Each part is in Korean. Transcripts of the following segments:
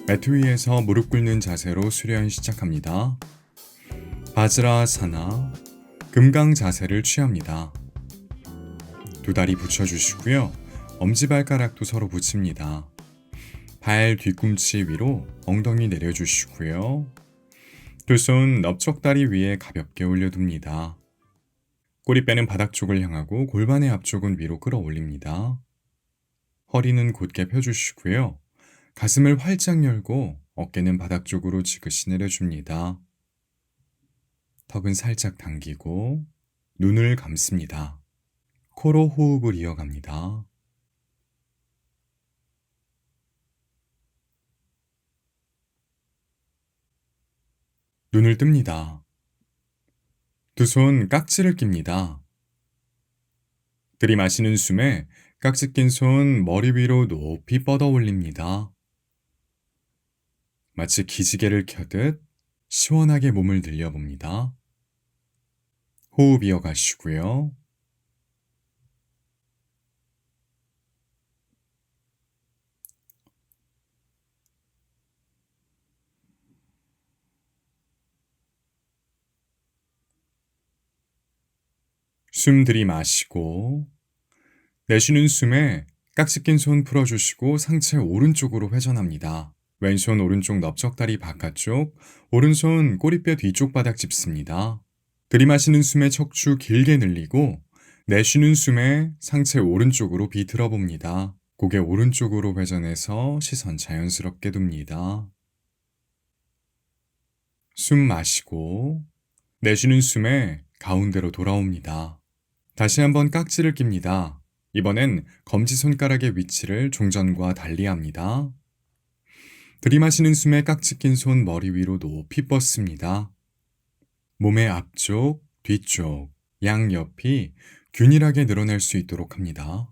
매트 위에서 무릎 꿇는 자세로 수련 시작합니다. 바즈라사나, 금강 자세를 취합니다. 두 다리 붙여주시고요. 엄지발가락도 서로 붙입니다. 발 뒤꿈치 위로 엉덩이 내려주시고요. 두 손 넓적다리 위에 가볍게 올려둡니다. 꼬리뼈는 바닥 쪽을 향하고 골반의 앞쪽은 위로 끌어올립니다. 허리는 곧게 펴주시고요. 가슴을 활짝 열고 어깨는 바닥 쪽으로 지그시 내려줍니다. 턱은 살짝 당기고 눈을 감습니다. 코로 호흡을 이어갑니다. 눈을 뜹니다. 두 손 깍지를 낍니다. 들이마시는 숨에 깍지 낀 손 머리 위로 높이 뻗어 올립니다. 마치 기지개를 켜듯 시원하게 몸을 늘려봅니다. 호흡 이어가시고요. 숨 들이마시고 내쉬는 숨에 깍지 낀 손 풀어주시고 상체 오른쪽으로 회전합니다. 왼손 오른쪽 넓적다리 바깥쪽, 오른손 꼬리뼈 뒤쪽 바닥 짚습니다. 들이마시는 숨에 척추 길게 늘리고 내쉬는 숨에 상체 오른쪽으로 비틀어 봅니다. 고개 오른쪽으로 회전해서 시선 자연스럽게 둡니다. 숨 마시고 내쉬는 숨에 가운데로 돌아옵니다. 다시 한번 깍지를 낍니다. 이번엔 검지손가락의 위치를 종전과 달리합니다. 들이마시는 숨에 깍지 낀 손 머리 위로 높이 뻗습니다. 몸의 앞쪽, 뒤쪽, 양옆이 균일하게 늘어날 수 있도록 합니다.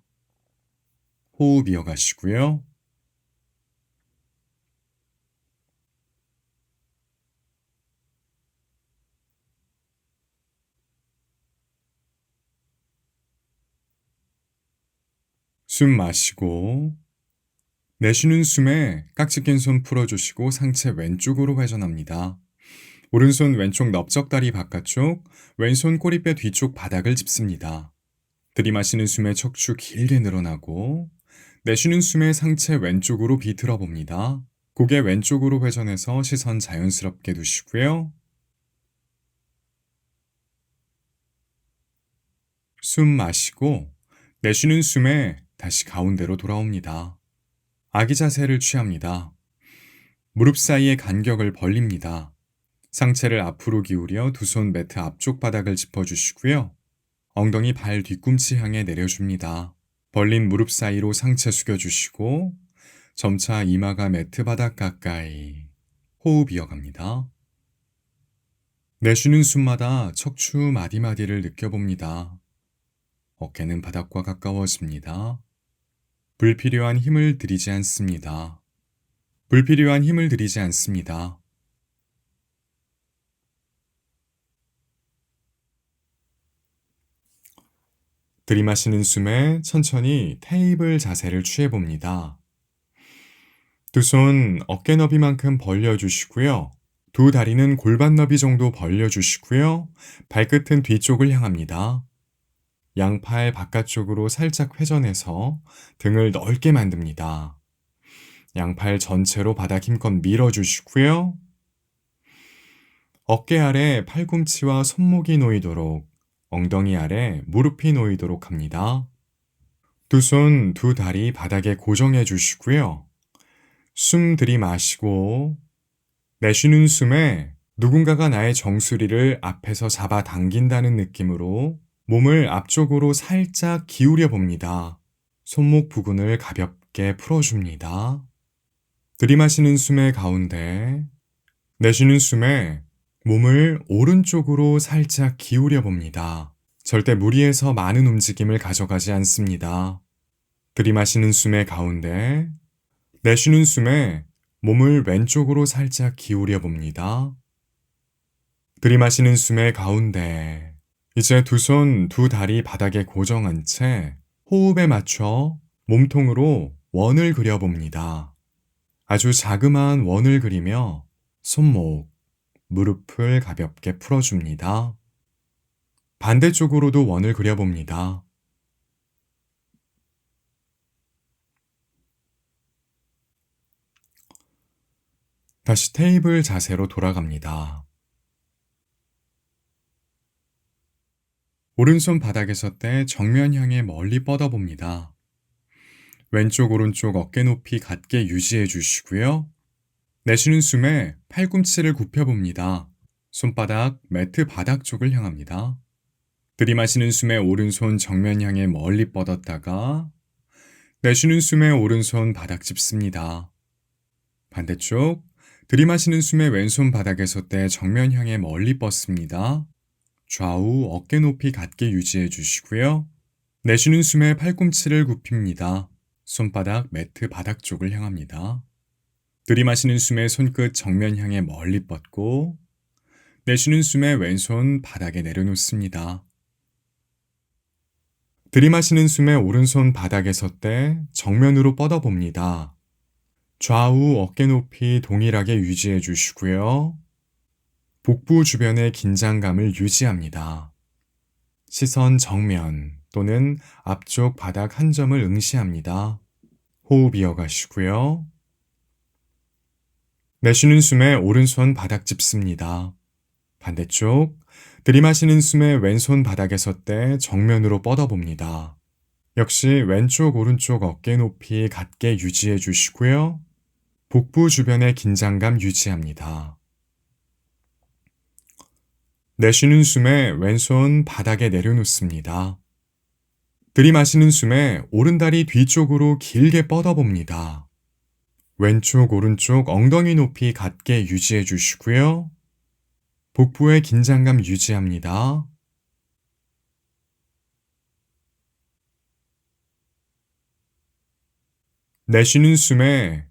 호흡 이어가시고요. 숨 마시고 내쉬는 숨에 깍지 낀 손 풀어주시고 상체 왼쪽으로 회전합니다. 오른손 왼쪽 넓적다리 바깥쪽, 왼손 꼬리뼈 뒤쪽 바닥을 짚습니다. 들이마시는 숨에 척추 길게 늘어나고 내쉬는 숨에 상체 왼쪽으로 비틀어 봅니다. 고개 왼쪽으로 회전해서 시선 자연스럽게 두시고요. 숨 마시고 내쉬는 숨에 다시 가운데로 돌아옵니다. 아기 자세를 취합니다. 무릎 사이의 간격을 벌립니다. 상체를 앞으로 기울여 두 손 매트 앞쪽 바닥을 짚어주시고요. 엉덩이 발 뒤꿈치 향해 내려줍니다. 벌린 무릎 사이로 상체 숙여주시고 점차 이마가 매트 바닥 가까이. 호흡 이어갑니다. 내쉬는 숨마다 척추 마디마디를 느껴봅니다. 어깨는 바닥과 가까워집니다. 불필요한 힘을 들이지 않습니다. 불필요한 힘을 들이지 않습니다. 들이마시는 숨에 천천히 테이블 자세를 취해봅니다. 두 손 어깨 너비만큼 벌려주시고요. 두 다리는 골반 너비 정도 벌려주시고요. 발끝은 뒤쪽을 향합니다. 양팔 바깥쪽으로 살짝 회전해서 등을 넓게 만듭니다. 양팔 전체로 바닥 힘껏 밀어주시고요. 어깨 아래 팔꿈치와 손목이 놓이도록, 엉덩이 아래 무릎이 놓이도록 합니다. 두 손, 두 다리 바닥에 고정해 주시고요. 숨 들이마시고 내쉬는 숨에 누군가가 나의 정수리를 앞에서 잡아 당긴다는 느낌으로 몸을 앞쪽으로 살짝 기울여 봅니다. 손목 부근을 가볍게 풀어줍니다. 들이마시는 숨의 가운데, 내쉬는 숨에 몸을 오른쪽으로 살짝 기울여 봅니다. 절대 무리해서 많은 움직임을 가져가지 않습니다. 들이마시는 숨의 가운데, 내쉬는 숨에 몸을 왼쪽으로 살짝 기울여 봅니다. 들이마시는 숨의 가운데, 이제 두 손, 두 다리 바닥에 고정한 채 호흡에 맞춰 몸통으로 원을 그려봅니다. 아주 자그마한 원을 그리며 손목, 무릎을 가볍게 풀어줍니다. 반대쪽으로도 원을 그려봅니다. 다시 테이블 자세로 돌아갑니다. 오른손 바닥에 섰대 정면 향해 멀리 뻗어봅니다. 왼쪽 오른쪽 어깨 높이 같게 유지해 주시고요. 내쉬는 숨에 팔꿈치를 굽혀봅니다. 손바닥 매트 바닥 쪽을 향합니다. 들이마시는 숨에 오른손 정면 향해 멀리 뻗었다가 내쉬는 숨에 오른손 바닥 짚습니다. 반대쪽 들이마시는 숨에 왼손 바닥에 섰대 정면 향해 멀리 뻗습니다. 좌우 어깨 높이 같게 유지해 주시고요. 내쉬는 숨에 팔꿈치를 굽힙니다. 손바닥 매트 바닥 쪽을 향합니다. 들이마시는 숨에 손끝 정면 향해 멀리 뻗고 내쉬는 숨에 왼손 바닥에 내려놓습니다. 들이마시는 숨에 오른손 바닥에 섰대 정면으로 뻗어봅니다. 좌우 어깨 높이 동일하게 유지해 주시고요. 복부 주변의 긴장감을 유지합니다. 시선 정면 또는 앞쪽 바닥 한 점을 응시합니다. 호흡 이어가시고요. 내쉬는 숨에 오른손 바닥 짚습니다. 반대쪽 들이마시는 숨에 왼손 바닥에 섰대 정면으로 뻗어봅니다. 역시 왼쪽 오른쪽 어깨 높이 같게 유지해 주시고요. 복부 주변의 긴장감 유지합니다. 내쉬는 숨에 왼손 바닥에 내려놓습니다. 들이마시는 숨에 오른다리 뒤쪽으로 길게 뻗어봅니다. 왼쪽 오른쪽 엉덩이 높이 같게 유지해 주시고요. 복부의 긴장감 유지합니다. 내쉬는 숨에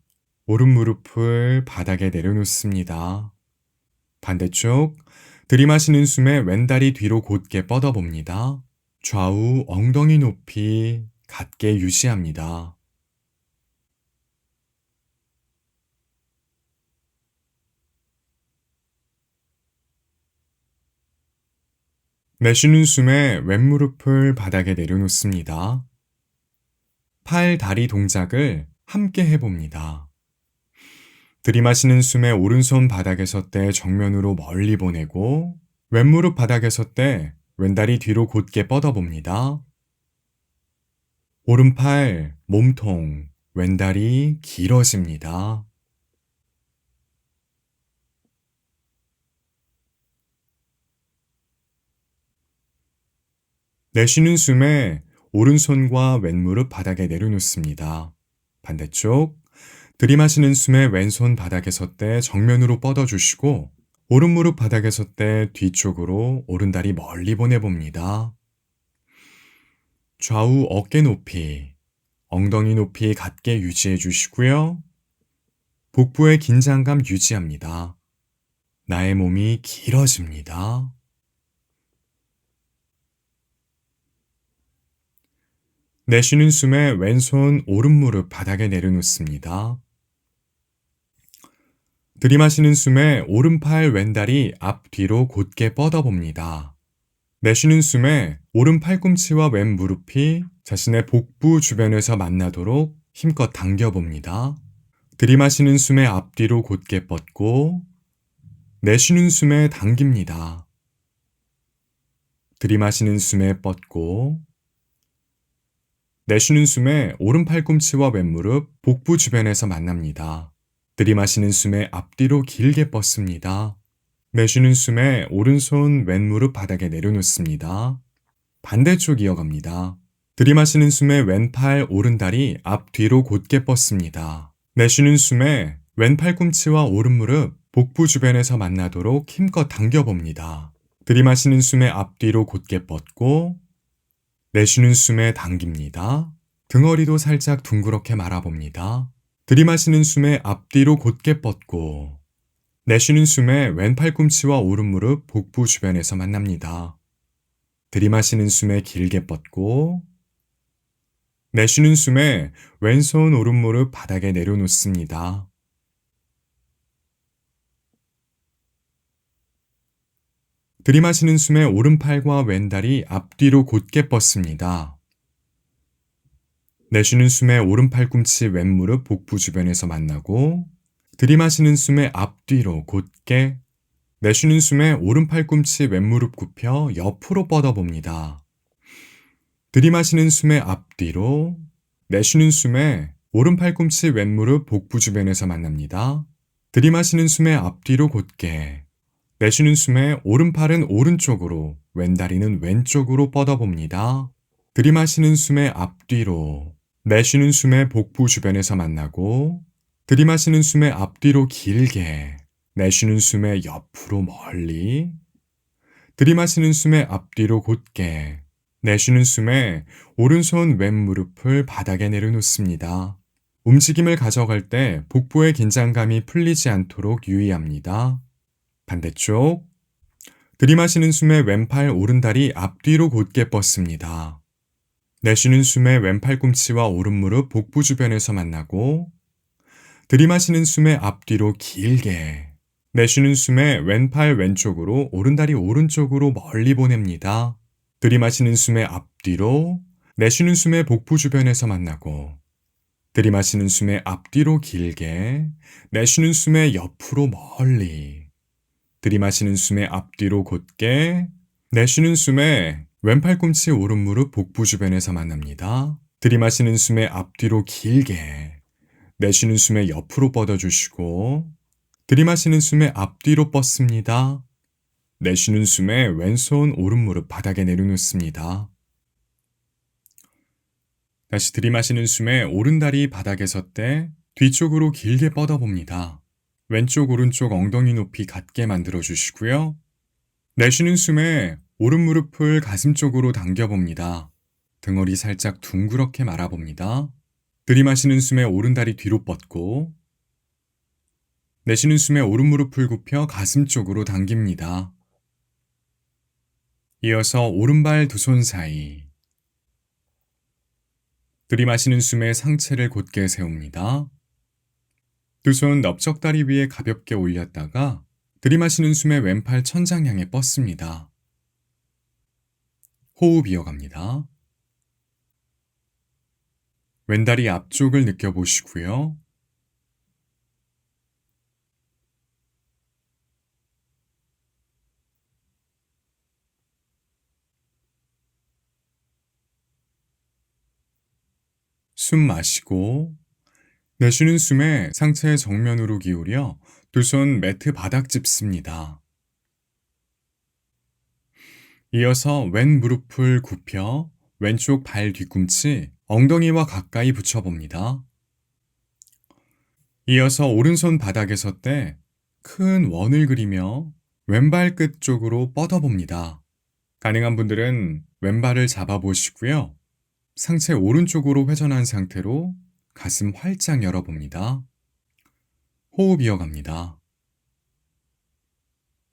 오른 무릎을 바닥에 내려놓습니다. 반대쪽 들이마시는 숨에 왼다리 뒤로 곧게 뻗어봅니다. 좌우 엉덩이 높이 같게 유지합니다. 내쉬는 숨에 왼무릎을 바닥에 내려놓습니다. 팔, 다리 동작을 함께 해봅니다. 들이마시는 숨에 오른손 바닥에 섰대 정면으로 멀리 보내고 왼무릎 바닥에 섰대 왼다리 뒤로 곧게 뻗어봅니다. 오른팔, 몸통, 왼다리 길어집니다. 내쉬는 숨에 오른손과 왼무릎 바닥에 내려놓습니다. 반대쪽 들이마시는 숨에 왼손 바닥에 섰대 정면으로 뻗어주시고 오른무릎 바닥에 섰대 뒤쪽으로 오른다리 멀리 보내봅니다. 좌우 어깨 높이, 엉덩이 높이 같게 유지해 주시고요. 복부의 긴장감 유지합니다. 나의 몸이 길어집니다. 내쉬는 숨에 왼손 오른무릎 바닥에 내려놓습니다. 들이마시는 숨에 오른팔 왼다리 앞뒤로 곧게 뻗어봅니다. 내쉬는 숨에 오른 팔꿈치와 왼 무릎이 자신의 복부 주변에서 만나도록 힘껏 당겨봅니다. 들이마시는 숨에 앞뒤로 곧게 뻗고 내쉬는 숨에 당깁니다. 들이마시는 숨에 뻗고 내쉬는 숨에 오른 팔꿈치와 왼무릎 복부 주변에서 만납니다. 들이마시는 숨에 앞뒤로 길게 뻗습니다. 내쉬는 숨에 오른손 왼무릎 바닥에 내려놓습니다. 반대쪽 이어갑니다. 들이마시는 숨에 왼팔 오른다리 앞뒤로 곧게 뻗습니다. 내쉬는 숨에 왼 팔꿈치와 오른무릎 복부 주변에서 만나도록 힘껏 당겨봅니다. 들이마시는 숨에 앞뒤로 곧게 뻗고 내쉬는 숨에 당깁니다. 등허리도 살짝 둥그렇게 말아봅니다. 들이마시는 숨에 앞뒤로 곧게 뻗고 내쉬는 숨에 왼 팔꿈치와 오른무릎 복부 주변에서 만납니다. 들이마시는 숨에 길게 뻗고 내쉬는 숨에 왼손 오른무릎 바닥에 내려놓습니다. 들이마시는 숨에 오른팔과 왼다리 앞뒤로 곧게 뻗습니다. 내쉬는 숨에 오른팔 꿈치 왼무릎 복부 주변에서 만나고, 들이마시는 숨에 앞뒤로 곧게, 내쉬는 숨에 오른팔 꿈치 왼무릎 굽혀 옆으로 뻗어봅니다. 들이마시는 숨에 앞뒤로, 내쉬는 숨에 오른팔 꿈치 왼무릎 복부 주변에서 만납니다. 들이마시는 숨에 앞뒤로 곧게, 내쉬는 숨에 오른팔은 오른쪽으로, 왼다리는 왼쪽으로 뻗어봅니다. 들이마시는 숨에 앞뒤로, 내쉬는 숨에 복부 주변에서 만나고, 들이마시는 숨에 앞뒤로 길게, 내쉬는 숨에 옆으로 멀리, 들이마시는 숨에 앞뒤로 곧게, 내쉬는 숨에 오른손 왼무릎을 바닥에 내려놓습니다. 움직임을 가져갈 때 복부의 긴장감이 풀리지 않도록 유의합니다. 반대쪽. 들이마시는 숨에 왼팔 오른다리 앞뒤로 곧게 뻗습니다. 내쉬는 숨에 왼팔 꿈치와 오른무릎 복부 주변에서 만나고, 들이마시는 숨에 앞뒤로 길게, 내쉬는 숨에 왼팔 왼쪽으로 오른다리 오른쪽으로 멀리 보냅니다. 들이마시는 숨에 앞뒤로, 내쉬는 숨에 복부 주변에서 만나고, 들이마시는 숨에 앞뒤로 길게, 내쉬는 숨에 옆으로 멀리, 들이마시는 숨에 앞뒤로 곧게, 내쉬는 숨에 왼팔 꿈치 오른무릎 복부 주변에서 만납니다. 들이마시는 숨에 앞뒤로 길게, 내쉬는 숨에 옆으로 뻗어주시고, 들이마시는 숨에 앞뒤로 뻗습니다. 내쉬는 숨에 왼손 오른무릎 바닥에 내려놓습니다. 다시 들이마시는 숨에 오른다리 바닥에 섰대 뒤쪽으로 길게 뻗어봅니다. 왼쪽 오른쪽 엉덩이 높이 같게 만들어 주시고요. 내쉬는 숨에 오른무릎을 가슴 쪽으로 당겨봅니다. 등허리 살짝 둥그렇게 말아봅니다. 들이마시는 숨에 오른다리 뒤로 뻗고, 내쉬는 숨에 오른무릎을 굽혀 가슴 쪽으로 당깁니다. 이어서 오른발 두 손 사이. 들이마시는 숨에 상체를 곧게 세웁니다. 두 손 넓적다리 위에 가볍게 올렸다가 들이마시는 숨에 왼팔 천장 향해 뻗습니다. 호흡 이어갑니다. 왼다리 앞쪽을 느껴보시고요. 숨 마시고, 내쉬는 숨에 상체 정면으로 기울여 두 손 매트 바닥 짚습니다. 이어서 왼 무릎을 굽혀 왼쪽 발 뒤꿈치 엉덩이와 가까이 붙여봅니다. 이어서 오른손 바닥에 섰대 큰 원을 그리며 왼발 끝 쪽으로 뻗어봅니다. 가능한 분들은 왼발을 잡아보시고요. 상체 오른쪽으로 회전한 상태로 가슴 활짝 열어봅니다. 호흡 이어갑니다.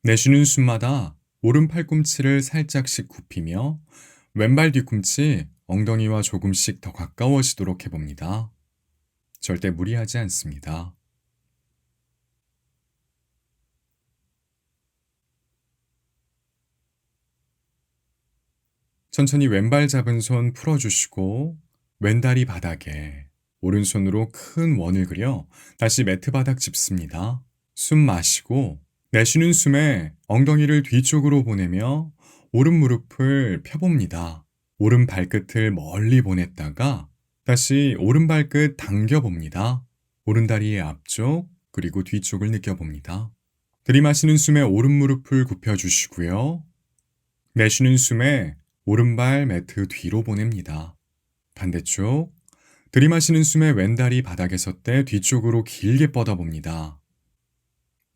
내쉬는 숨마다 오른 팔꿈치를 살짝씩 굽히며 왼발 뒤꿈치 엉덩이와 조금씩 더 가까워지도록 해봅니다. 절대 무리하지 않습니다. 천천히 왼발 잡은 손 풀어주시고 왼다리 바닥에 오른손으로 큰 원을 그려 다시 매트 바닥 짚습니다. 숨 마시고 내쉬는 숨에 엉덩이를 뒤쪽으로 보내며 오른 무릎을 펴봅니다. 오른 발끝을 멀리 보냈다가 다시 오른 발끝 당겨봅니다. 오른 다리의 앞쪽 그리고 뒤쪽을 느껴봅니다. 들이마시는 숨에 오른 무릎을 굽혀주시고요. 내쉬는 숨에 오른발 매트 뒤로 보냅니다. 반대쪽. 들이마시는 숨에 왼다리 바닥에 섰대 뒤쪽으로 길게 뻗어봅니다.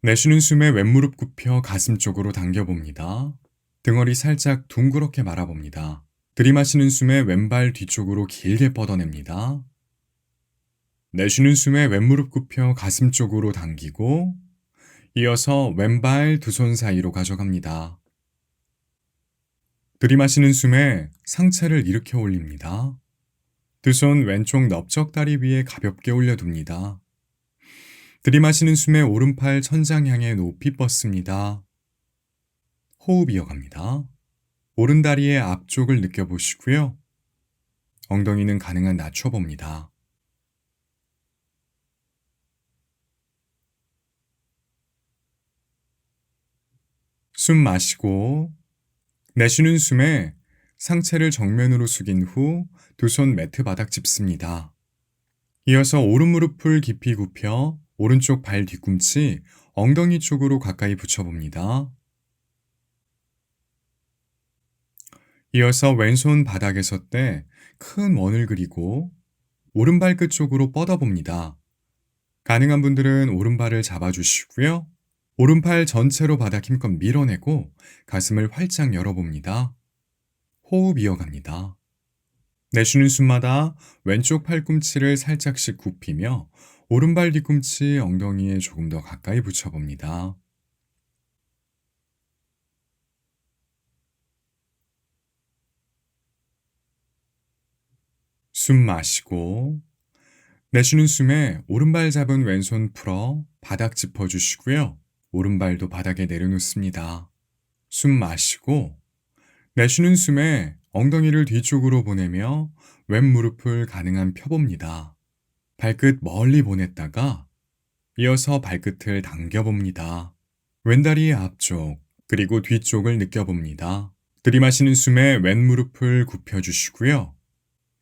내쉬는 숨에 왼무릎 굽혀 가슴 쪽으로 당겨봅니다. 등허리 살짝 둥그렇게 말아봅니다. 들이마시는 숨에 왼발 뒤쪽으로 길게 뻗어냅니다. 내쉬는 숨에 왼무릎 굽혀 가슴 쪽으로 당기고 이어서 왼발 두 손 사이로 가져갑니다. 들이마시는 숨에 상체를 일으켜 올립니다. 두 손 왼쪽 넓적다리 위에 가볍게 올려둡니다. 들이마시는 숨에 오른팔 천장 향해 높이 뻗습니다. 호흡 이어갑니다. 오른다리의 앞쪽을 느껴보시고요. 엉덩이는 가능한 낮춰봅니다. 숨 마시고 내쉬는 숨에 상체를 정면으로 숙인 후 두 손 매트 바닥 짚습니다. 이어서 오른 무릎을 깊이 굽혀 오른쪽 발 뒤꿈치 엉덩이 쪽으로 가까이 붙여봅니다. 이어서 왼손 바닥에서 떼 큰 원을 그리고 오른발 끝 쪽으로 뻗어봅니다. 가능한 분들은 오른발을 잡아주시고요. 오른팔 전체로 바닥 힘껏 밀어내고 가슴을 활짝 열어봅니다. 호흡 이어갑니다. 내쉬는 숨마다 왼쪽 팔꿈치를 살짝씩 굽히며 오른발 뒤꿈치 엉덩이에 조금 더 가까이 붙여봅니다. 숨 마시고 내쉬는 숨에 오른발 잡은 왼손 풀어 바닥 짚어주시고요. 오른발도 바닥에 내려놓습니다. 숨 마시고 내쉬는 숨에 엉덩이를 뒤쪽으로 보내며 왼 무릎을 가능한 펴봅니다. 발끝 멀리 보냈다가 이어서 발끝을 당겨봅니다. 왼다리 앞쪽 그리고 뒤쪽을 느껴봅니다. 들이마시는 숨에 왼 무릎을 굽혀주시고요.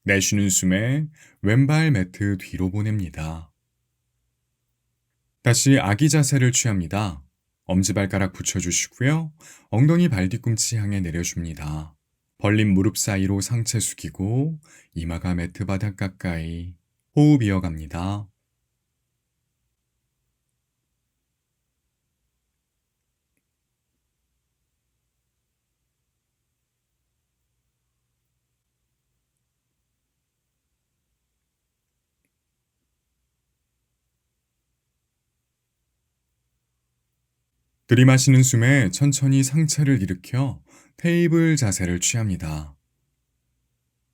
내쉬는 숨에 왼발 매트 뒤로 보냅니다. 다시 아기 자세를 취합니다. 엄지발가락 붙여주시고요. 엉덩이 발 뒤꿈치 향해 내려줍니다. 벌린 무릎 사이로 상체 숙이고 이마가 매트 바닥 가까이 호흡 이어갑니다. 들이마시는 숨에 천천히 상체를 일으켜 테이블 자세를 취합니다.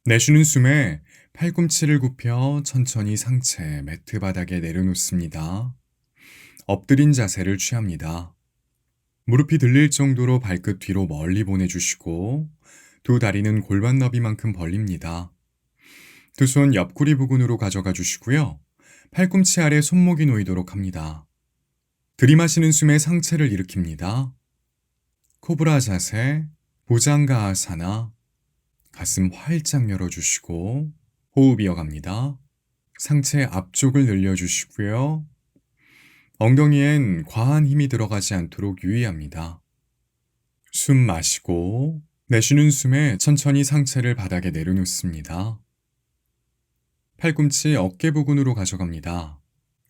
내쉬는 숨에 팔꿈치를 굽혀 천천히 상체 매트 바닥에 내려놓습니다. 엎드린 자세를 취합니다. 무릎이 들릴 정도로 발끝 뒤로 멀리 보내주시고 두 다리는 골반 너비만큼 벌립니다. 두 손 옆구리 부근으로 가져가 주시고요. 팔꿈치 아래 손목이 놓이도록 합니다. 들이마시는 숨에 상체를 일으킵니다. 코브라 자세, 보장가하사나, 가슴 활짝 열어주시고 호흡 이어갑니다. 상체 앞쪽을 늘려주시고요. 엉덩이엔 과한 힘이 들어가지 않도록 유의합니다. 숨 마시고 내쉬는 숨에 천천히 상체를 바닥에 내려놓습니다. 팔꿈치 어깨 부근으로 가져갑니다.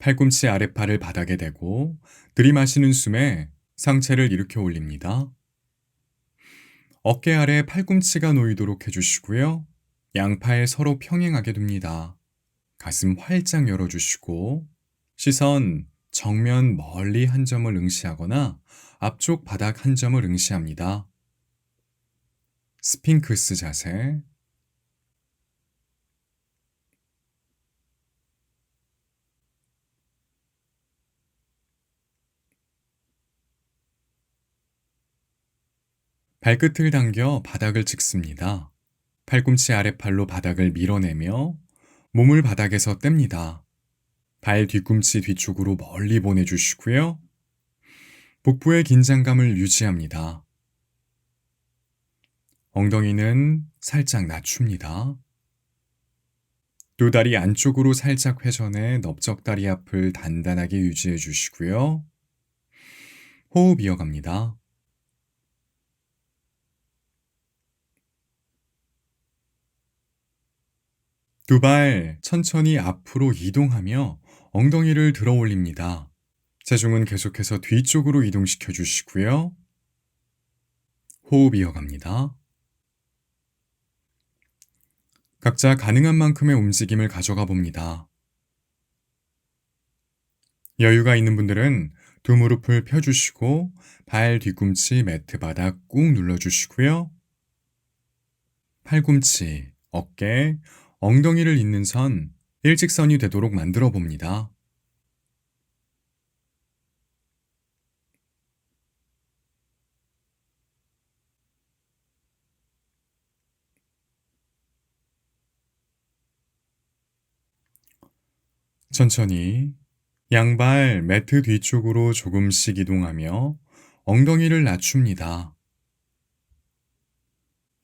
팔꿈치 아랫팔을 바닥에 대고 들이마시는 숨에 상체를 일으켜 올립니다. 어깨 아래 팔꿈치가 놓이도록 해주시고요. 양팔 서로 평행하게 둡니다. 가슴 활짝 열어주시고 시선 정면 멀리 한 점을 응시하거나 앞쪽 바닥 한 점을 응시합니다. 스핑크스 자세. 발끝을 당겨 바닥을 찍습니다. 팔꿈치 아랫팔로 바닥을 밀어내며 몸을 바닥에서 뗍니다. 발 뒤꿈치 뒤쪽으로 멀리 보내주시고요. 복부의 긴장감을 유지합니다. 엉덩이는 살짝 낮춥니다. 두 다리 안쪽으로 살짝 회전해 넓적다리 앞을 단단하게 유지해 주시고요. 호흡 이어갑니다. 두 발 천천히 앞으로 이동하며 엉덩이를 들어 올립니다. 체중은 계속해서 뒤쪽으로 이동시켜 주시고요. 호흡 이어갑니다. 각자 가능한 만큼의 움직임을 가져가 봅니다. 여유가 있는 분들은 두 무릎을 펴주시고 발 뒤꿈치 매트 바닥 꾹 눌러주시고요. 팔꿈치, 어깨, 엉덩이를 잇는 선 일직선이 되도록 만들어 봅니다. 천천히 양발 매트 뒤쪽으로 조금씩 이동하며 엉덩이를 낮춥니다.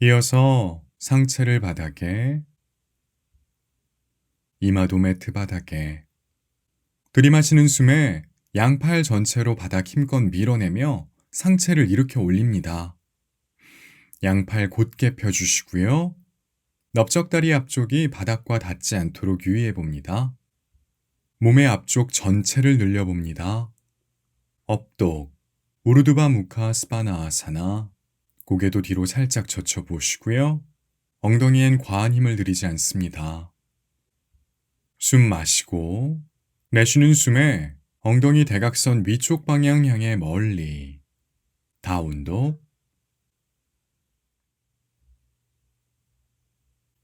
이어서 상체를 바닥에, 이마도 매트 바닥에, 들이마시는 숨에 양팔 전체로 바닥 힘껏 밀어내며 상체를 일으켜 올립니다. 양팔 곧게 펴주시고요. 넓적다리 앞쪽이 바닥과 닿지 않도록 유의해 봅니다. 몸의 앞쪽 전체를 늘려봅니다. 업독, 우르두바 무카 스바나 아사나. 고개도 뒤로 살짝 젖혀보시고요. 엉덩이엔 과한 힘을 들이지 않습니다. 숨 마시고 내쉬는 숨에 엉덩이 대각선 위쪽 방향 향해 멀리. 다운독.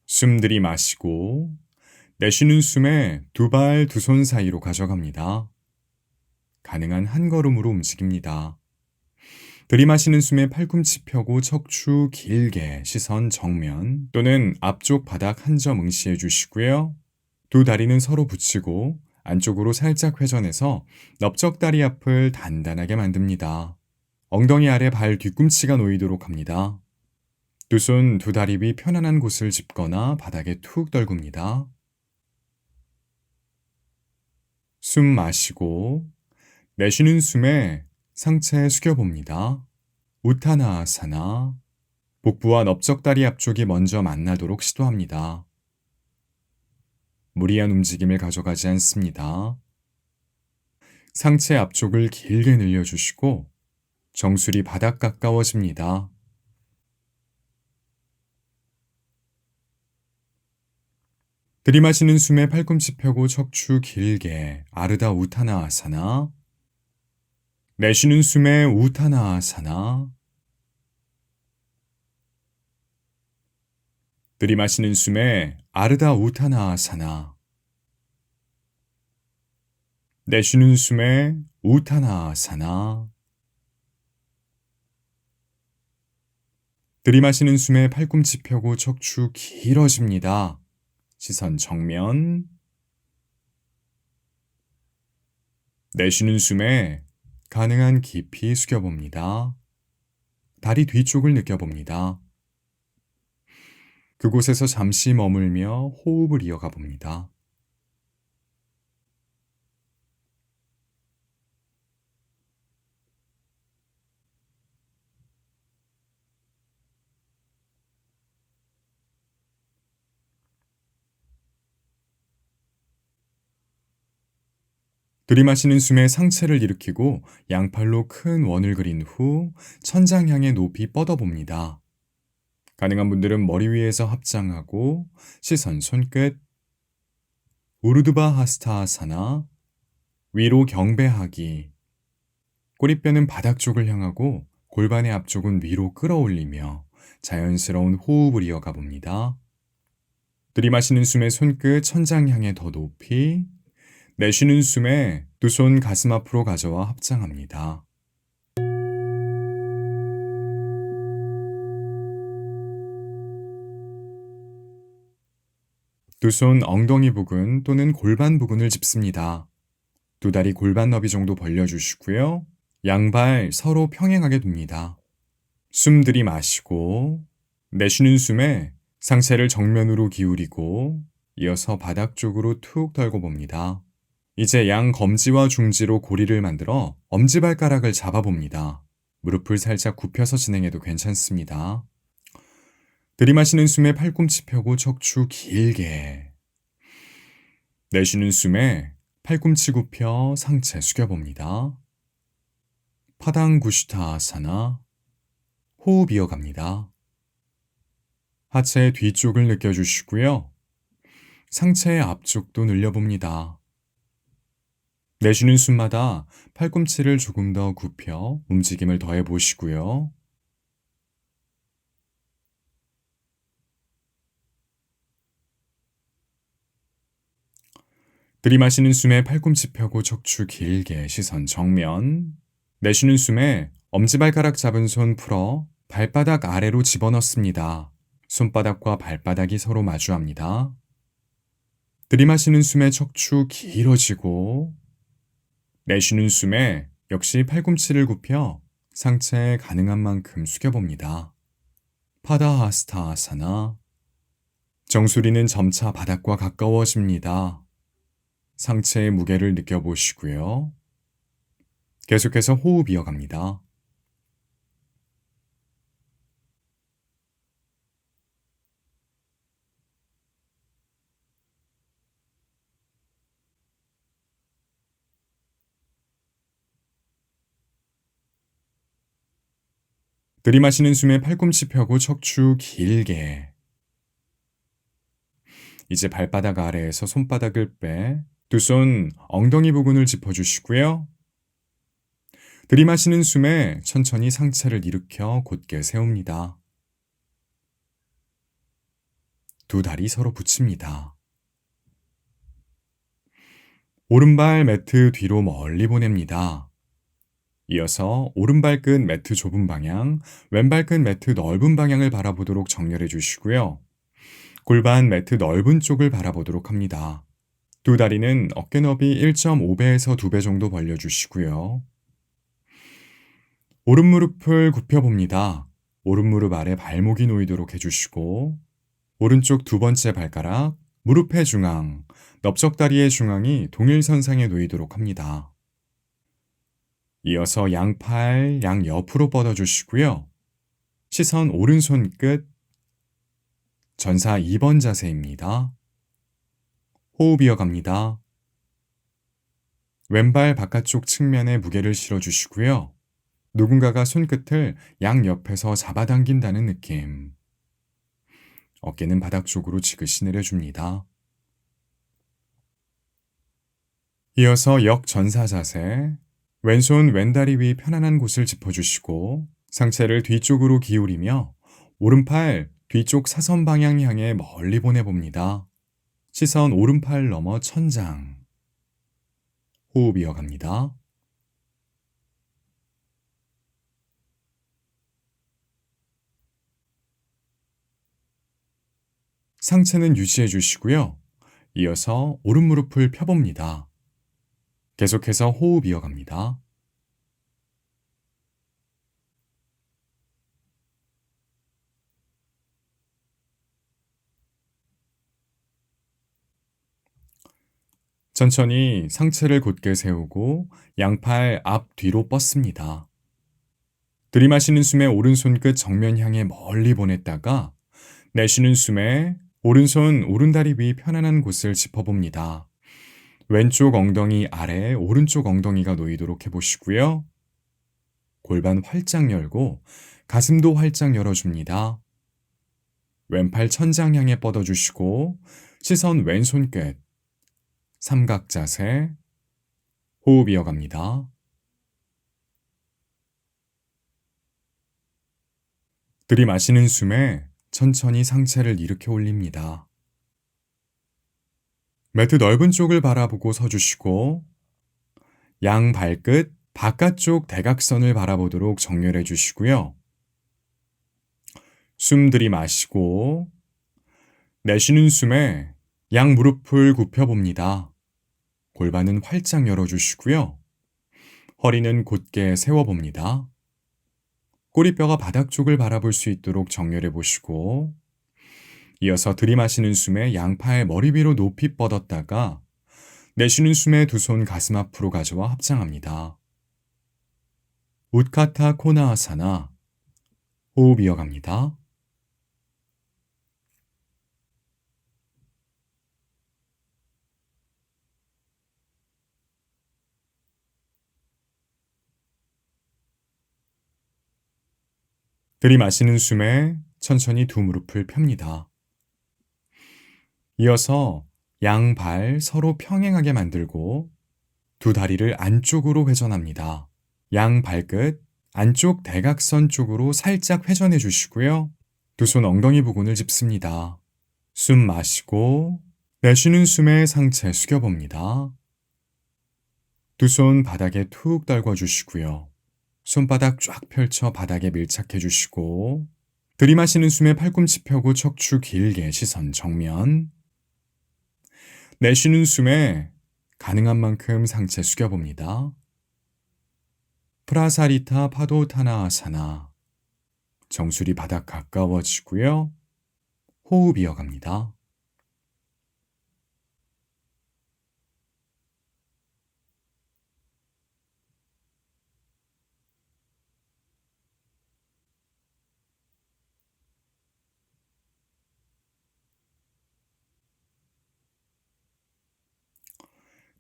숨 들이마시고 내쉬는 숨에 두 발 두 손 사이로 가져갑니다. 가능한 한 걸음으로 움직입니다. 들이마시는 숨에 팔꿈치 펴고 척추 길게 시선 정면 또는 앞쪽 바닥 한 점 응시해 주시고요. 두 다리는 서로 붙이고 안쪽으로 살짝 회전해서 넓적다리 앞을 단단하게 만듭니다. 엉덩이 아래 발 뒤꿈치가 놓이도록 합니다. 두 손 두 다리 위 편안한 곳을 짚거나 바닥에 툭 떨굽니다. 숨 마시고 내쉬는 숨에 상체 숙여봅니다. 우타나아사나. 복부와 넓적다리 앞쪽이 먼저 만나도록 시도합니다. 무리한 움직임을 가져가지 않습니다. 상체 앞쪽을 길게 늘려주시고 정수리 바닥 가까워집니다. 들이마시는 숨에 팔꿈치 펴고 척추 길게 아르다 우타나아사나. 내쉬는 숨에 우타나아사나. 들이마시는 숨에 아르다 우타나아사나. 내쉬는 숨에 우타나아사나. 들이마시는 숨에 팔꿈치 펴고 척추 길어집니다. 시선 정면. 내쉬는 숨에 가능한 깊이 숙여봅니다. 다리 뒤쪽을 느껴봅니다. 그곳에서 잠시 머물며 호흡을 이어가 봅니다. 들이마시는 숨에 상체를 일으키고 양팔로 큰 원을 그린 후 천장 향해 높이 뻗어봅니다. 가능한 분들은 머리 위에서 합장하고 시선 손끝. 우르두바 하스타아사나. 위로 경배하기. 꼬리뼈는 바닥 쪽을 향하고 골반의 앞쪽은 위로 끌어올리며 자연스러운 호흡을 이어가 봅니다. 들이마시는 숨에 손끝 천장 향해 더 높이. 내쉬는 숨에 두 손 가슴 앞으로 가져와 합장합니다. 두 손 엉덩이 부근 또는 골반 부근을 짚습니다. 두 다리 골반 너비 정도 벌려주시고요. 양발 서로 평행하게 둡니다. 숨 들이마시고 내쉬는 숨에 상체를 정면으로 기울이고 이어서 바닥 쪽으로 툭 떨고 봅니다. 이제 양 검지와 중지로 고리를 만들어 엄지발가락을 잡아봅니다. 무릎을 살짝 굽혀서 진행해도 괜찮습니다. 들이마시는 숨에 팔꿈치 펴고 척추 길게. 내쉬는 숨에 팔꿈치 굽혀 상체 숙여봅니다. 파당구슈타아사나. 호흡 이어갑니다. 하체 뒤쪽을 느껴주시고요. 상체의 앞쪽도 늘려봅니다. 내쉬는 숨마다 팔꿈치를 조금 더 굽혀 움직임을 더해 보시고요. 들이마시는 숨에 팔꿈치 펴고 척추 길게 시선 정면. 내쉬는 숨에 엄지발가락 잡은 손 풀어 발바닥 아래로 집어넣습니다. 손바닥과 발바닥이 서로 마주합니다. 들이마시는 숨에 척추 길어지고, 내쉬는 숨에 역시 팔꿈치를 굽혀 상체 가능한 만큼 숙여봅니다. 파다하스타아사나. 정수리는 점차 바닥과 가까워집니다. 상체의 무게를 느껴보시고요. 계속해서 호흡 이어갑니다. 들이마시는 숨에 팔꿈치 펴고 척추 길게. 이제 발바닥 아래에서 손바닥을 빼 두 손 엉덩이 부근을 짚어주시고요. 들이마시는 숨에 천천히 상체를 일으켜 곧게 세웁니다. 두 다리 서로 붙입니다. 오른발 매트 뒤로 멀리 보냅니다. 이어서 오른발 끝 매트 좁은 방향, 왼발 끝 매트 넓은 방향을 바라보도록 정렬해 주시고요. 골반 매트 넓은 쪽을 바라보도록 합니다. 두 다리는 어깨 너비 1.5배에서 2배 정도 벌려주시고요. 오른 무릎을 굽혀봅니다. 오른 무릎 아래 발목이 놓이도록 해주시고, 오른쪽 두 번째 발가락, 무릎의 중앙, 넓적다리의 중앙이 동일선상에 놓이도록 합니다. 이어서 양팔 양옆으로 뻗어주시고요. 시선 오른손 끝, 전사 2번 자세입니다. 호흡 이어갑니다. 왼발 바깥쪽 측면에 무게를 실어주시고요. 누군가가 손끝을 양옆에서 잡아당긴다는 느낌. 어깨는 바닥 쪽으로 지그시 내려줍니다. 이어서 역전사 자세. 왼손 왼다리 위 편안한 곳을 짚어주시고 상체를 뒤쪽으로 기울이며 오른팔 뒤쪽 사선 방향 향해 멀리 보내봅니다. 시선 오른팔 넘어 천장. 호흡 이어갑니다. 상체는 유지해 주시고요. 이어서 오른 무릎을 펴봅니다. 계속해서 호흡 이어갑니다. 천천히 상체를 곧게 세우고 양팔 앞 뒤로 뻗습니다. 들이마시는 숨에 오른손 끝 정면 향해 멀리 보냈다가 내쉬는 숨에 오른손 오른다리 위 편안한 곳을 짚어봅니다. 왼쪽 엉덩이 아래 오른쪽 엉덩이가 놓이도록 해보시고요. 골반 활짝 열고 가슴도 활짝 열어줍니다. 왼팔 천장 향해 뻗어주시고 시선 왼손 끝. 삼각 자세. 호흡 이어갑니다. 들이마시는 숨에 천천히 상체를 일으켜 올립니다. 매트 넓은 쪽을 바라보고 서주시고 양 발끝 바깥쪽 대각선을 바라보도록 정렬해 주시고요. 숨 들이마시고 내쉬는 숨에 양 무릎을 굽혀봅니다. 골반은 활짝 열어주시고요. 허리는 곧게 세워봅니다. 꼬리뼈가 바닥 쪽을 바라볼 수 있도록 정렬해 보시고 이어서 들이마시는 숨에 양팔 머리 위로 높이 뻗었다가 내쉬는 숨에 두 손 가슴 앞으로 가져와 합장합니다. 우트카타 코나아사나. 호흡 이어갑니다. 들이마시는 숨에 천천히 두 무릎을 펴니다. 이어서 양발 서로 평행하게 만들고 두 다리를 안쪽으로 회전합니다. 양 발끝 안쪽 대각선 쪽으로 살짝 회전해 주시고요. 두 손 엉덩이 부근을 짚습니다. 숨 마시고 내쉬는 숨에 상체 숙여봅니다. 두 손 바닥에 툭 떨궈 주시고요. 손바닥 쫙 펼쳐 바닥에 밀착해 주시고 들이마시는 숨에 팔꿈치 펴고 척추 길게 시선 정면. 내쉬는 숨에 가능한 만큼 상체 숙여봅니다. 프라사리타 파도타나아사나. 정수리 바닥 가까워지고요. 호흡 이어갑니다.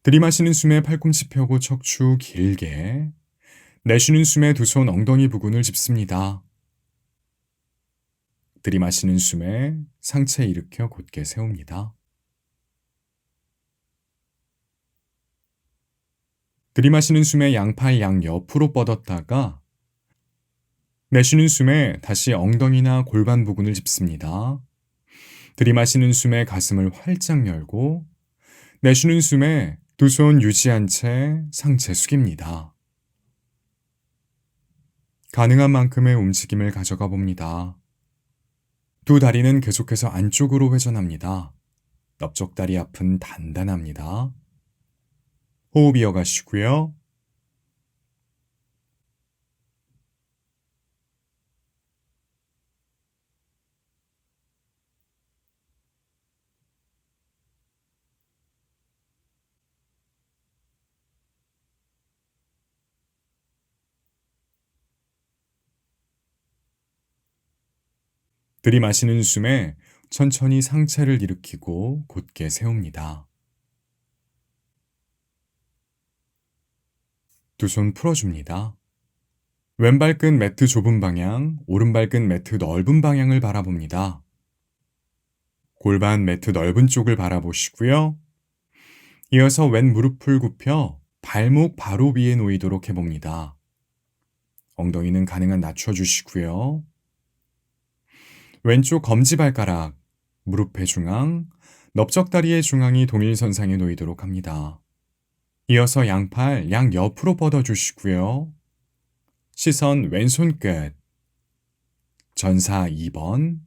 들이마시는 숨에 팔꿈치 펴고 척추 길게. 내쉬는 숨에 두 손 엉덩이 부근을 짚습니다. 들이마시는 숨에 상체 일으켜 곧게 세웁니다. 들이마시는 숨에 양팔 양옆으로 뻗었다가 내쉬는 숨에 다시 엉덩이나 골반 부근을 짚습니다. 들이마시는 숨에 가슴을 활짝 열고 내쉬는 숨에 두 손 유지한 채 상체 숙입니다. 가능한 만큼의 움직임을 가져가 봅니다. 두 다리는 계속해서 안쪽으로 회전합니다. 넓적다리 앞은 단단합니다. 호흡 이어가시고요. 들이마시는 숨에 천천히 상체를 일으키고 곧게 세웁니다. 두 손 풀어줍니다. 왼발끝 매트 좁은 방향, 오른발끝 매트 넓은 방향을 바라봅니다. 골반 매트 넓은 쪽을 바라보시고요. 이어서 왼 무릎을 굽혀 발목 바로 위에 놓이도록 해봅니다. 엉덩이는 가능한 낮춰주시고요. 왼쪽 검지발가락, 무릎의 중앙, 넓적다리의 중앙이 동일선상에 놓이도록 합니다. 이어서 양팔 양옆으로 뻗어주시고요. 시선 왼손 끝. 전사 2번.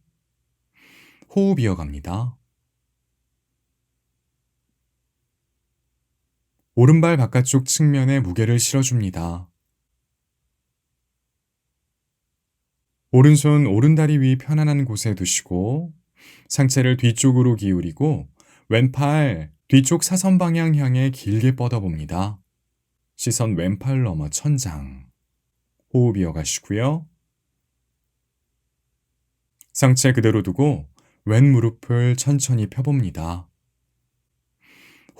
호흡 이어갑니다. 오른발 바깥쪽 측면에 무게를 실어줍니다. 오른손 오른다리 위 편안한 곳에 두시고 상체를 뒤쪽으로 기울이고 왼팔 뒤쪽 사선 방향 향해 길게 뻗어봅니다. 시선 왼팔 넘어 천장. 호흡 이어가시고요. 상체 그대로 두고 왼 무릎을 천천히 펴봅니다.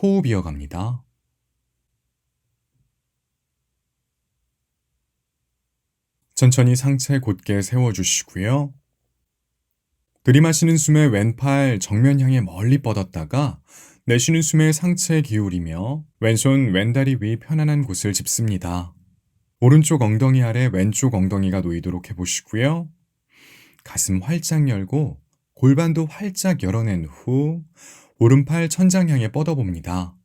호흡 이어갑니다. 천천히 상체 곧게 세워주시고요. 들이마시는 숨에 왼팔 정면 향해 멀리 뻗었다가 내쉬는 숨에 상체 기울이며 왼손 왼다리 위 편안한 곳을 짚습니다. 오른쪽 엉덩이 아래 왼쪽 엉덩이가 놓이도록 해보시고요. 가슴 활짝 열고 골반도 활짝 열어낸 후 오른팔 천장 향해 뻗어봅니다.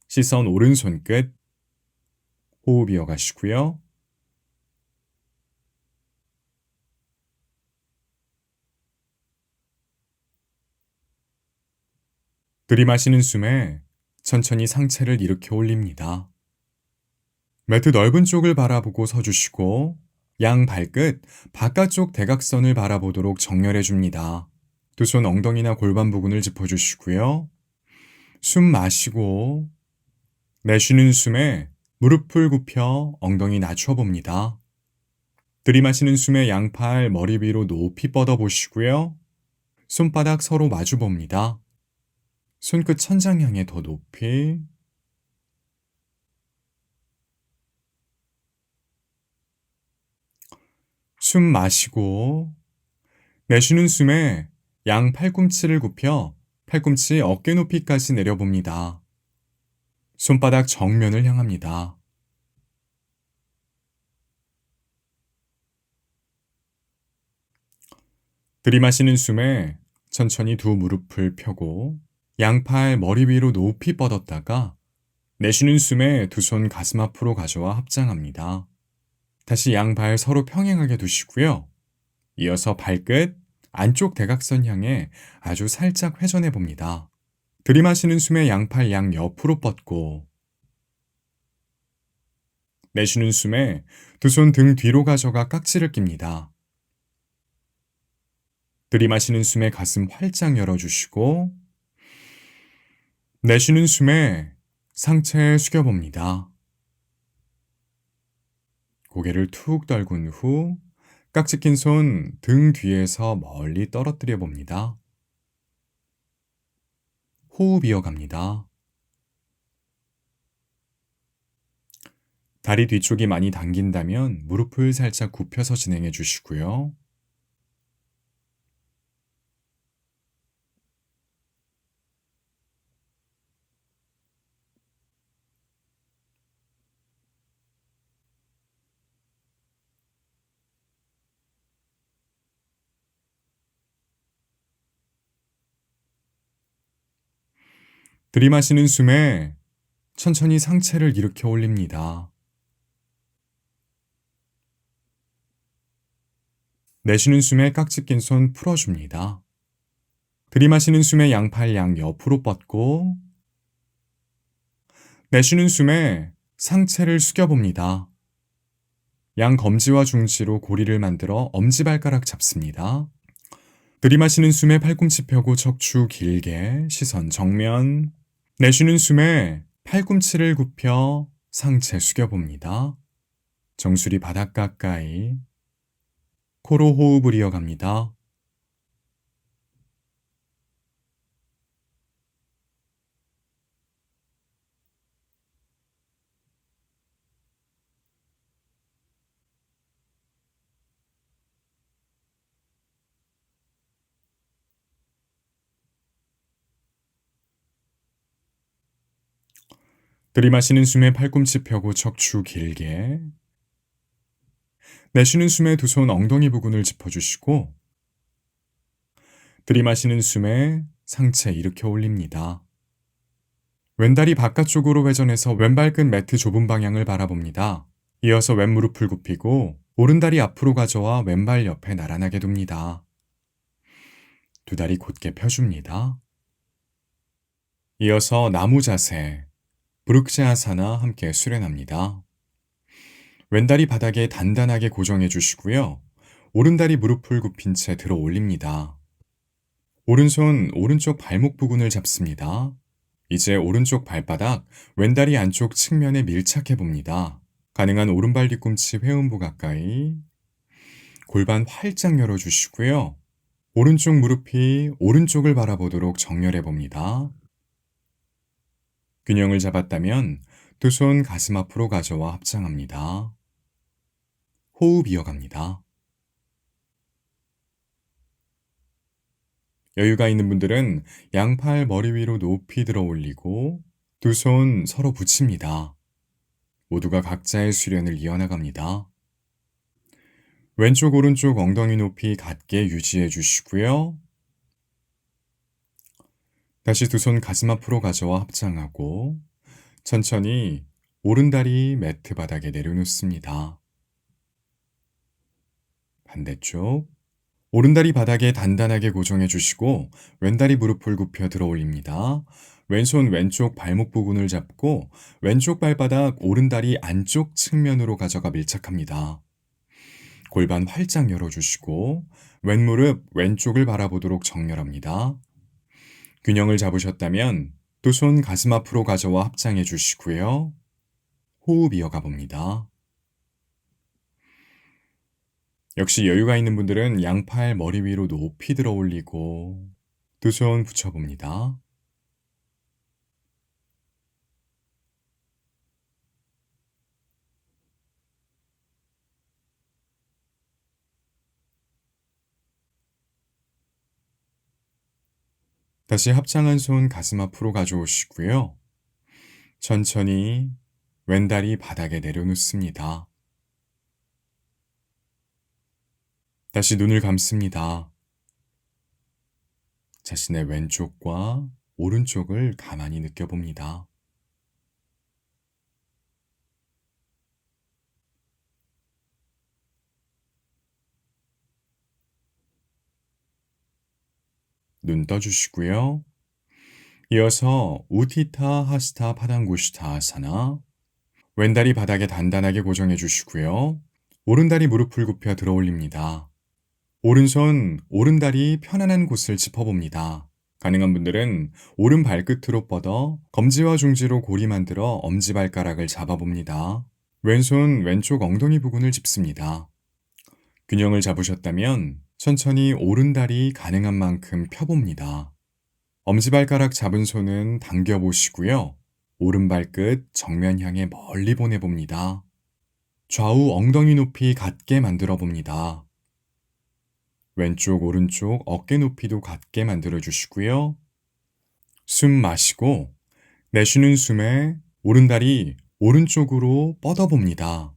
시선 오른손 끝. 호흡 이어가시고요. 들이마시는 숨에 천천히 상체를 일으켜 올립니다. 매트 넓은 쪽을 바라보고 서주시고 양 발끝 바깥쪽 대각선을 바라보도록 정렬해 줍니다. 두 손 엉덩이나 골반 부근을 짚어주시고요. 숨 마시고 내쉬는 숨에 무릎을 굽혀 엉덩이 낮춰 봅니다. 들이마시는 숨에 양팔 머리 위로 높이 뻗어 보시고요. 손바닥 서로 마주 봅니다. 손끝 천장 향해 더 높이. 숨 마시고 내쉬는 숨에 양 팔꿈치를 굽혀 팔꿈치 어깨 높이까지 내려봅니다. 손바닥 정면을 향합니다. 들이마시는 숨에 천천히 두 무릎을 펴고 양팔 머리 위로 높이 뻗었다가 내쉬는 숨에 두 손 가슴 앞으로 가져와 합장합니다. 다시 양발 서로 평행하게 두시고요. 이어서 발끝 안쪽 대각선 향해 아주 살짝 회전해 봅니다. 들이마시는 숨에 양팔 양옆으로 뻗고, 내쉬는 숨에 두 손 등 뒤로 가져가 깍지를 낍니다. 들이마시는 숨에 가슴 활짝 열어주시고, 내쉬는 숨에 상체 숙여봅니다. 고개를 툭 떨군 후 깍지 낀 손 등 뒤에서 멀리 떨어뜨려 봅니다. 호흡 이어갑니다. 다리 뒤쪽이 많이 당긴다면 무릎을 살짝 굽혀서 진행해 주시고요. 들이마시는 숨에 천천히 상체를 일으켜 올립니다. 내쉬는 숨에 깍지 낀 손 풀어줍니다. 들이마시는 숨에 양팔 양옆으로 뻗고, 내쉬는 숨에 상체를 숙여봅니다. 양 검지와 중지로 고리를 만들어 엄지발가락 잡습니다. 들이마시는 숨에 팔꿈치 펴고 척추 길게, 시선 정면. 내쉬는 숨에 팔꿈치를 굽혀 상체 숙여봅니다. 정수리 바닥 가까이. 코로 호흡을 이어갑니다. 들이마시는 숨에 팔꿈치 펴고 척추 길게. 내쉬는 숨에 두 손 엉덩이 부근을 짚어주시고, 들이마시는 숨에 상체 일으켜 올립니다. 왼다리 바깥쪽으로 회전해서 왼발끝 매트 좁은 방향을 바라봅니다. 이어서 왼무릎을 굽히고 오른다리 앞으로 가져와 왼발 옆에 나란하게 둡니다. 두 다리 곧게 펴줍니다. 이어서 나무 자세, 브룩샤아사나 함께 수련합니다. 왼다리 바닥에 단단하게 고정해 주시고요. 오른다리 무릎을 굽힌 채 들어 올립니다. 오른손 오른쪽 발목 부근을 잡습니다. 이제 오른쪽 발바닥, 왼다리 안쪽 측면에 밀착해 봅니다. 가능한 오른발 뒤꿈치 회음부 가까이. 골반 활짝 열어주시고요. 오른쪽 무릎이 오른쪽을 바라보도록 정렬해 봅니다. 균형을 잡았다면 두 손 가슴 앞으로 가져와 합장합니다. 호흡 이어갑니다. 여유가 있는 분들은 양팔 머리 위로 높이 들어 올리고 두 손 서로 붙입니다. 모두가 각자의 수련을 이어나갑니다. 왼쪽 오른쪽 엉덩이 높이 같게 유지해 주시고요. 다시 두 손 가슴 앞으로 가져와 합장하고 천천히 오른다리 매트 바닥에 내려놓습니다. 반대쪽 오른다리 바닥에 단단하게 고정해 주시고 왼다리 무릎을 굽혀 들어 올립니다. 왼손 왼쪽 발목 부분을 잡고 왼쪽 발바닥 오른다리 안쪽 측면으로 가져가 밀착합니다. 골반 활짝 열어주시고 왼무릎 왼쪽을 바라보도록 정렬합니다. 균형을 잡으셨다면 두 손 가슴 앞으로 가져와 합장해 주시고요. 호흡 이어가 봅니다. 역시 여유가 있는 분들은 양팔 머리 위로 높이 들어 올리고 두 손 붙여봅니다. 다시 합장한 손 가슴 앞으로 가져오시고요. 천천히 왼다리 바닥에 내려놓습니다. 다시 눈을 감습니다. 자신의 왼쪽과 오른쪽을 가만히 느껴봅니다. 눈 떠주시고요. 이어서 우티타 하스타 파당구시타 아사나. 왼다리 바닥에 단단하게 고정해 주시고요. 오른다리 무릎을 굽혀 들어 올립니다. 오른손, 오른다리 편안한 곳을 짚어봅니다. 가능한 분들은 오른 발끝으로 뻗어 검지와 중지로 고리 만들어 엄지발가락을 잡아봅니다. 왼손 왼쪽 엉덩이 부근을 짚습니다. 균형을 잡으셨다면 천천히 오른다리 가능한 만큼 펴봅니다. 엄지발가락 잡은 손은 당겨보시고요. 오른발끝 정면 향해 멀리 보내봅니다. 좌우 엉덩이 높이 같게 만들어 봅니다. 왼쪽, 오른쪽 어깨 높이도 같게 만들어 주시고요. 숨 마시고 내쉬는 숨에 오른다리 오른쪽으로 뻗어봅니다.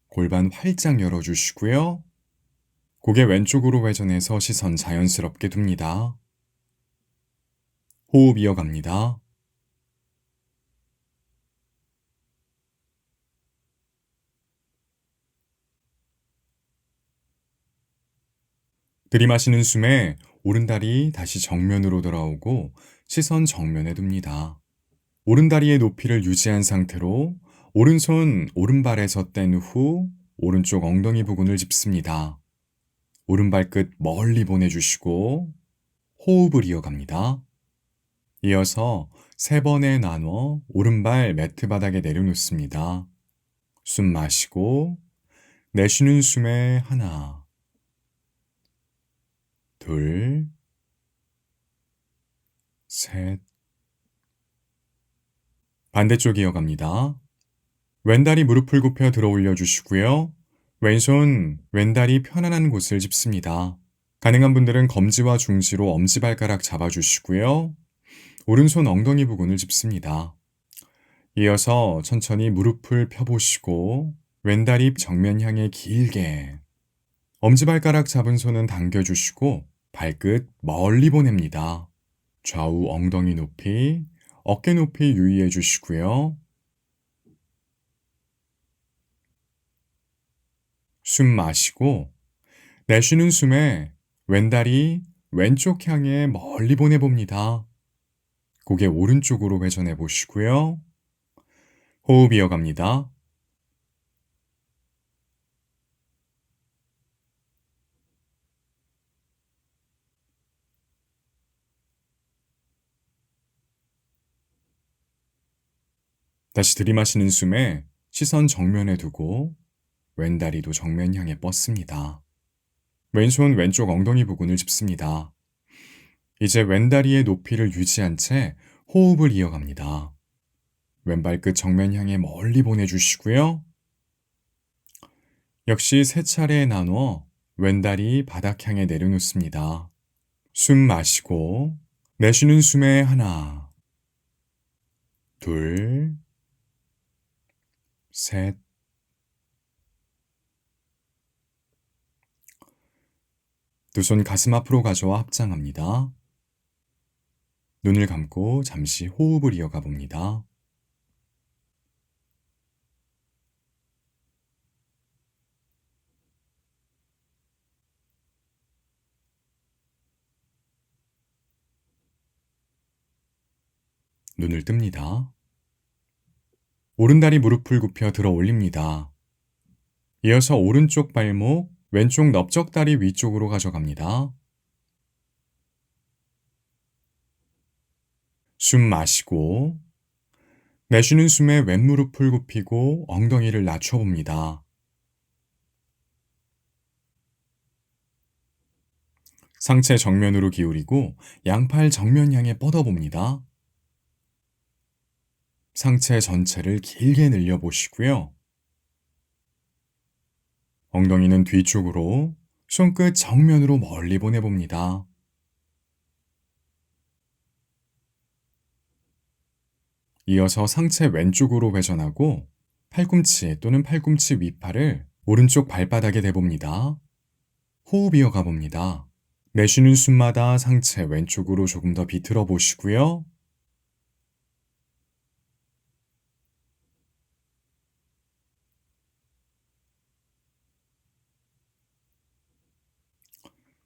골반 활짝 열어주시고요. 고개 왼쪽으로 회전해서 시선 자연스럽게 둡니다. 호흡 이어갑니다. 들이마시는 숨에 오른다리 다시 정면으로 돌아오고 시선 정면에 둡니다. 오른다리의 높이를 유지한 상태로 오른손 오른발에서 뗀 후 오른쪽 엉덩이 부근을 짚습니다. 오른발끝 멀리 보내주시고 호흡을 이어갑니다. 이어서 3번에 나눠 오른발 매트 바닥에 내려놓습니다. 숨 마시고 내쉬는 숨에 하나, 둘, 셋. 반대쪽 이어갑니다. 왼다리 무릎을 굽혀 들어 올려주시고요. 왼손, 왼다리 편안한 곳을 짚습니다. 가능한 분들은 검지와 중지로 엄지발가락 잡아주시고요. 오른손 엉덩이 부근을 짚습니다. 이어서 천천히 무릎을 펴보시고 왼다리 정면 향해 길게 엄지발가락 잡은 손은 당겨주시고 발끝 멀리 보냅니다. 좌우 엉덩이 높이, 어깨 높이 유의해 주시고요. 숨 마시고 내쉬는 숨에 왼다리 왼쪽 향해 멀리 보내봅니다. 고개 오른쪽으로 회전해 보시고요. 호흡 이어갑니다. 다시 들이마시는 숨에 시선 정면에 두고 왼다리도 정면 향해 뻗습니다. 왼손 왼쪽 엉덩이 부근을 짚습니다. 이제 왼다리의 높이를 유지한 채 호흡을 이어갑니다. 왼발끝 정면 향해 멀리 보내주시고요. 역시 3차례 나누어 왼다리 바닥 향해 내려놓습니다. 숨 마시고 내쉬는 숨에 하나, 둘, 셋. 두 손 가슴 앞으로 가져와 합장합니다. 눈을 감고 잠시 호흡을 이어가 봅니다. 눈을 뜹니다. 오른다리 무릎을 굽혀 들어 올립니다. 이어서 오른쪽 발목, 왼쪽 넓적다리 위쪽으로 가져갑니다. 숨 마시고 내쉬는 숨에 왼무릎을 굽히고 엉덩이를 낮춰봅니다. 상체 정면으로 기울이고 양팔 정면 향해 뻗어봅니다. 상체 전체를 길게 늘려보시고요. 엉덩이는 뒤쪽으로, 손끝 정면으로 멀리 보내봅니다. 이어서 상체 왼쪽으로 회전하고 팔꿈치 또는 팔꿈치 윗팔을 오른쪽 발바닥에 대봅니다. 호흡 이어가 봅니다. 내쉬는 숨마다 상체 왼쪽으로 조금 더 비틀어 보시고요.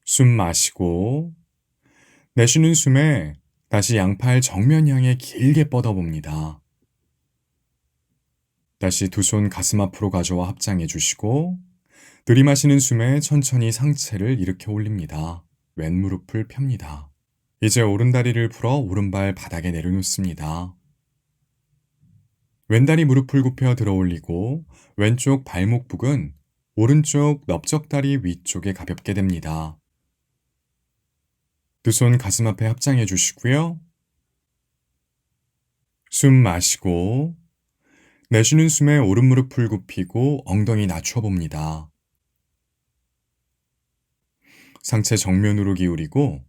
숨 마시고 내쉬는 숨에 다시 양팔 정면 향해 길게 뻗어봅니다. 다시 두 손 가슴 앞으로 가져와 합장해 주시고 들이마시는 숨에 천천히 상체를 일으켜 올립니다. 왼 무릎을 펴니다. 이제 오른다리를 풀어 오른발 바닥에 내려놓습니다. 왼다리 무릎을 굽혀 들어 올리고 왼쪽 발목 북은 오른쪽 넓적다리 위쪽에 가볍게 댑니다. 두 손 가슴 앞에 합장해 주시고요. 숨 마시고 내쉬는 숨에 오른 무릎을 굽히고 엉덩이 낮춰 봅니다. 상체 정면으로 기울이고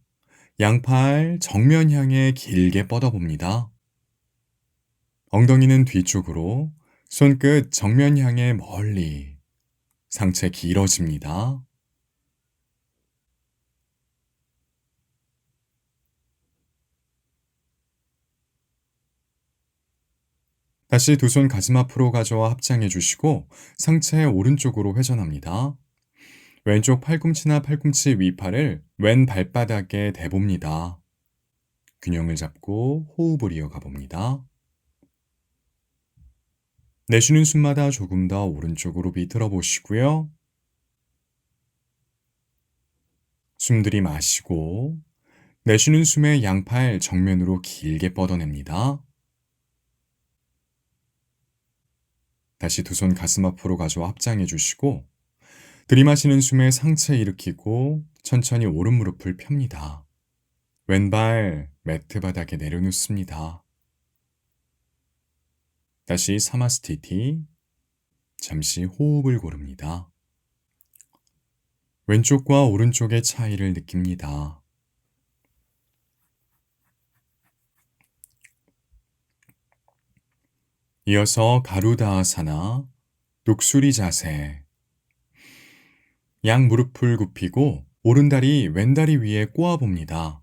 양팔 정면 향해 길게 뻗어 봅니다. 엉덩이는 뒤쪽으로, 손끝 정면 향해 멀리, 상체 길어집니다. 다시 두 손 가슴 앞으로 가져와 합장해 주시고 상체 오른쪽으로 회전합니다. 왼쪽 팔꿈치나 팔꿈치 위팔을 왼 발바닥에 대봅니다. 균형을 잡고 호흡을 이어가 봅니다. 내쉬는 숨마다 조금 더 오른쪽으로 비틀어 보시고요. 숨 들이마시고 내쉬는 숨에 양팔 정면으로 길게 뻗어냅니다. 다시 두 손 가슴 앞으로 가져와 합장해 주시고 들이마시는 숨에 상체 일으키고 천천히 오른 무릎을 펴니다. 왼발 매트 바닥에 내려놓습니다. 다시 사마스티티, 잠시 호흡을 고릅니다. 왼쪽과 오른쪽의 차이를 느낍니다. 이어서 가루다아사나, 독수리 자세. 양 무릎을 굽히고 오른다리 왼다리 위에 꼬아봅니다.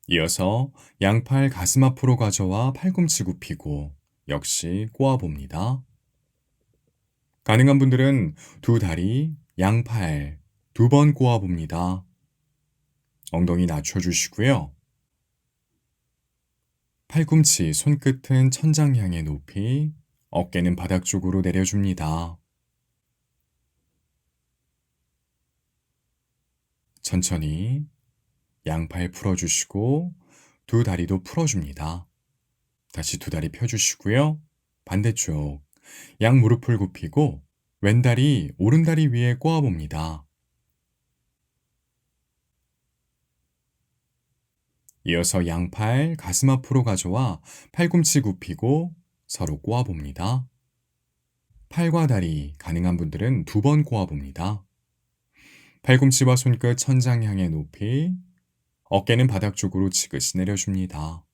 이어서 양팔 가슴 앞으로 가져와 팔꿈치 굽히고 역시 꼬아봅니다. 가능한 분들은 두 다리, 양팔 두 번 꼬아봅니다. 엉덩이 낮춰주시고요. 팔꿈치, 손끝은 천장 향해 높이, 어깨는 바닥 쪽으로 내려줍니다. 천천히 양팔 풀어주시고 두 다리도 풀어줍니다. 다시 두 다리 펴주시고요. 반대쪽 양 무릎을 굽히고 왼다리 오른다리 위에 꼬아봅니다. 이어서 양팔 가슴 앞으로 가져와 팔꿈치 굽히고 서로 꼬아봅니다. 팔과 다리 가능한 분들은 두 번 꼬아봅니다. 팔꿈치와 손끝 천장 향해 높이, 어깨는 바닥 쪽으로 지그시 내려줍니다.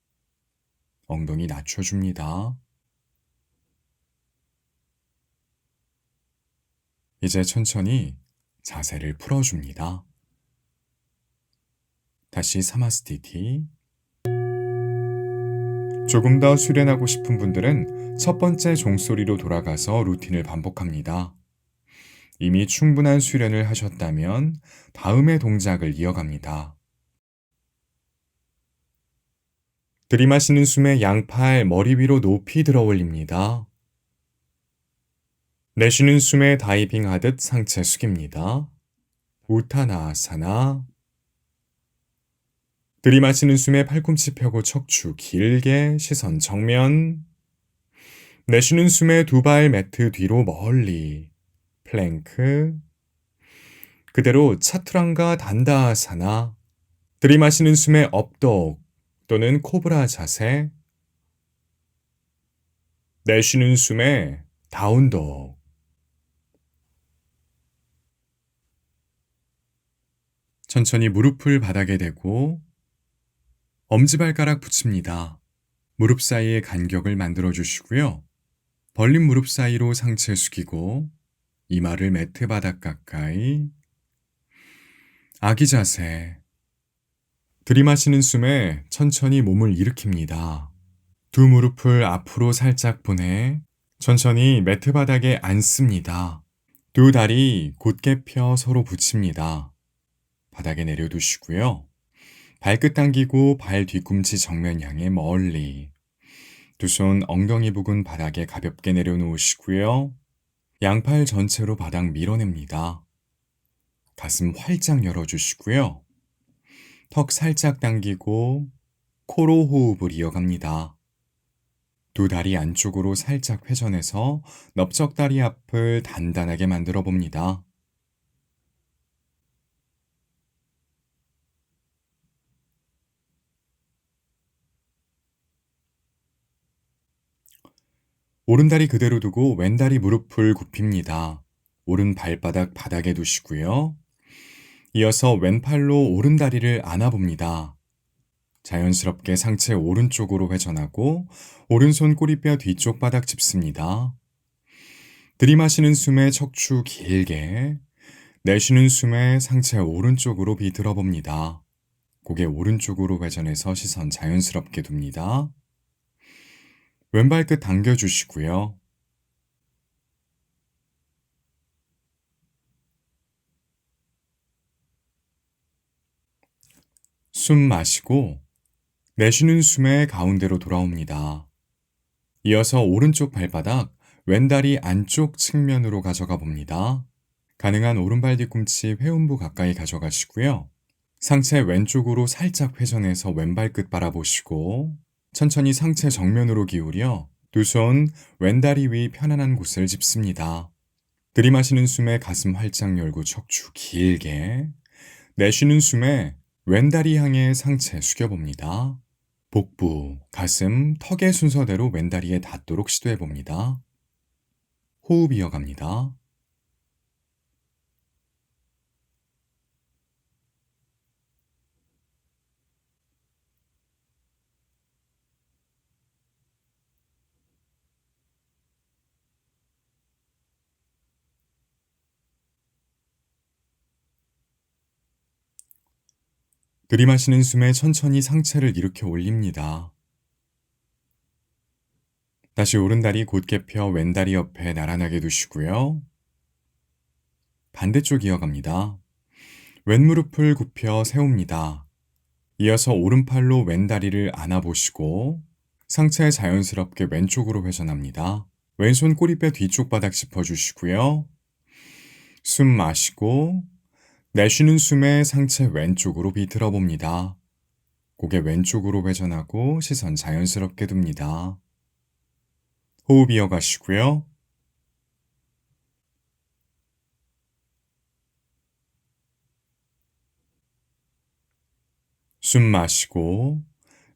엉덩이 낮춰줍니다. 이제 천천히 자세를 풀어줍니다. 다시 사마스티티. 조금 더 수련하고 싶은 분들은 첫 번째 종소리로 돌아가서 루틴을 반복합니다. 이미 충분한 수련을 하셨다면 다음의 동작을 이어갑니다. 들이마시는 숨에 양팔 머리 위로 높이 들어 올립니다. 내쉬는 숨에 다이빙 하듯 상체 숙입니다. 우타나아사나. 들이마시는 숨에 팔꿈치 펴고 척추 길게, 시선 정면. 내쉬는 숨에 두 발 매트 뒤로 멀리, 플랭크. 그대로 차투랑가 단다아사나. 들이마시는 숨에 업독 또는 코브라 자세. 내쉬는 숨에 다운독. 천천히 무릎을 바닥에 대고 엄지발가락 붙입니다. 무릎 사이에 간격을 만들어 주시고요. 벌린 무릎 사이로 상체 숙이고 이마를 매트 바닥 가까이. 아기 자세. 들이마시는 숨에 천천히 몸을 일으킵니다. 두 무릎을 앞으로 살짝 보내 천천히 매트 바닥에 앉습니다. 두 다리 곧게 펴 서로 붙입니다. 바닥에 내려두시고요. 발끝 당기고 발 뒤꿈치 정면 향해 멀리. 두 손 엉덩이 부근 바닥에 가볍게 내려놓으시고요. 양팔 전체로 바닥 밀어냅니다. 가슴 활짝 열어주시고요. 턱 살짝 당기고 코로 호흡을 이어갑니다. 두 다리 안쪽으로 살짝 회전해서 넓적다리 앞을 단단하게 만들어 봅니다. 오른다리 그대로 두고 왼다리 무릎을 굽힙니다. 오른 발바닥 바닥에 두시고요. 이어서 왼팔로 오른다리를 안아봅니다. 자연스럽게 상체 오른쪽으로 회전하고 오른손 꼬리뼈 뒤쪽 바닥 짚습니다. 들이마시는 숨에 척추 길게, 내쉬는 숨에 상체 오른쪽으로 비틀어 봅니다. 고개 오른쪽으로 회전해서 시선 자연스럽게 둡니다. 왼발끝 당겨주시고요. 숨 마시고 내쉬는 숨에 가운데로 돌아옵니다. 이어서 오른쪽 발바닥, 왼다리 안쪽 측면으로 가져가 봅니다. 가능한 오른발 뒤꿈치 회음부 가까이 가져가시고요. 상체 왼쪽으로 살짝 회전해서 왼발끝 바라보시고 천천히 상체 정면으로 기울여 두 손 왼다리 위 편안한 곳을 짚습니다. 들이마시는 숨에 가슴 활짝 열고 척추 길게, 내쉬는 숨에 왼다리 향해 상체 숙여봅니다. 복부, 가슴, 턱의 순서대로 왼다리에 닿도록 시도해봅니다. 호흡 이어갑니다. 들이마시는 숨에 천천히 상체를 일으켜 올립니다. 다시 오른다리 곧게 펴 왼다리 옆에 나란하게 두시고요. 반대쪽 이어갑니다. 왼무릎을 굽혀 세웁니다. 이어서 오른팔로 왼다리를 안아보시고 상체 자연스럽게 왼쪽으로 회전합니다. 왼손 꼬리뼈 뒤쪽 바닥 짚어주시고요. 숨 마시고 내쉬는 숨에 상체 왼쪽으로 비틀어 봅니다. 고개 왼쪽으로 회전하고 시선 자연스럽게 둡니다. 호흡 이어가시고요. 숨 마시고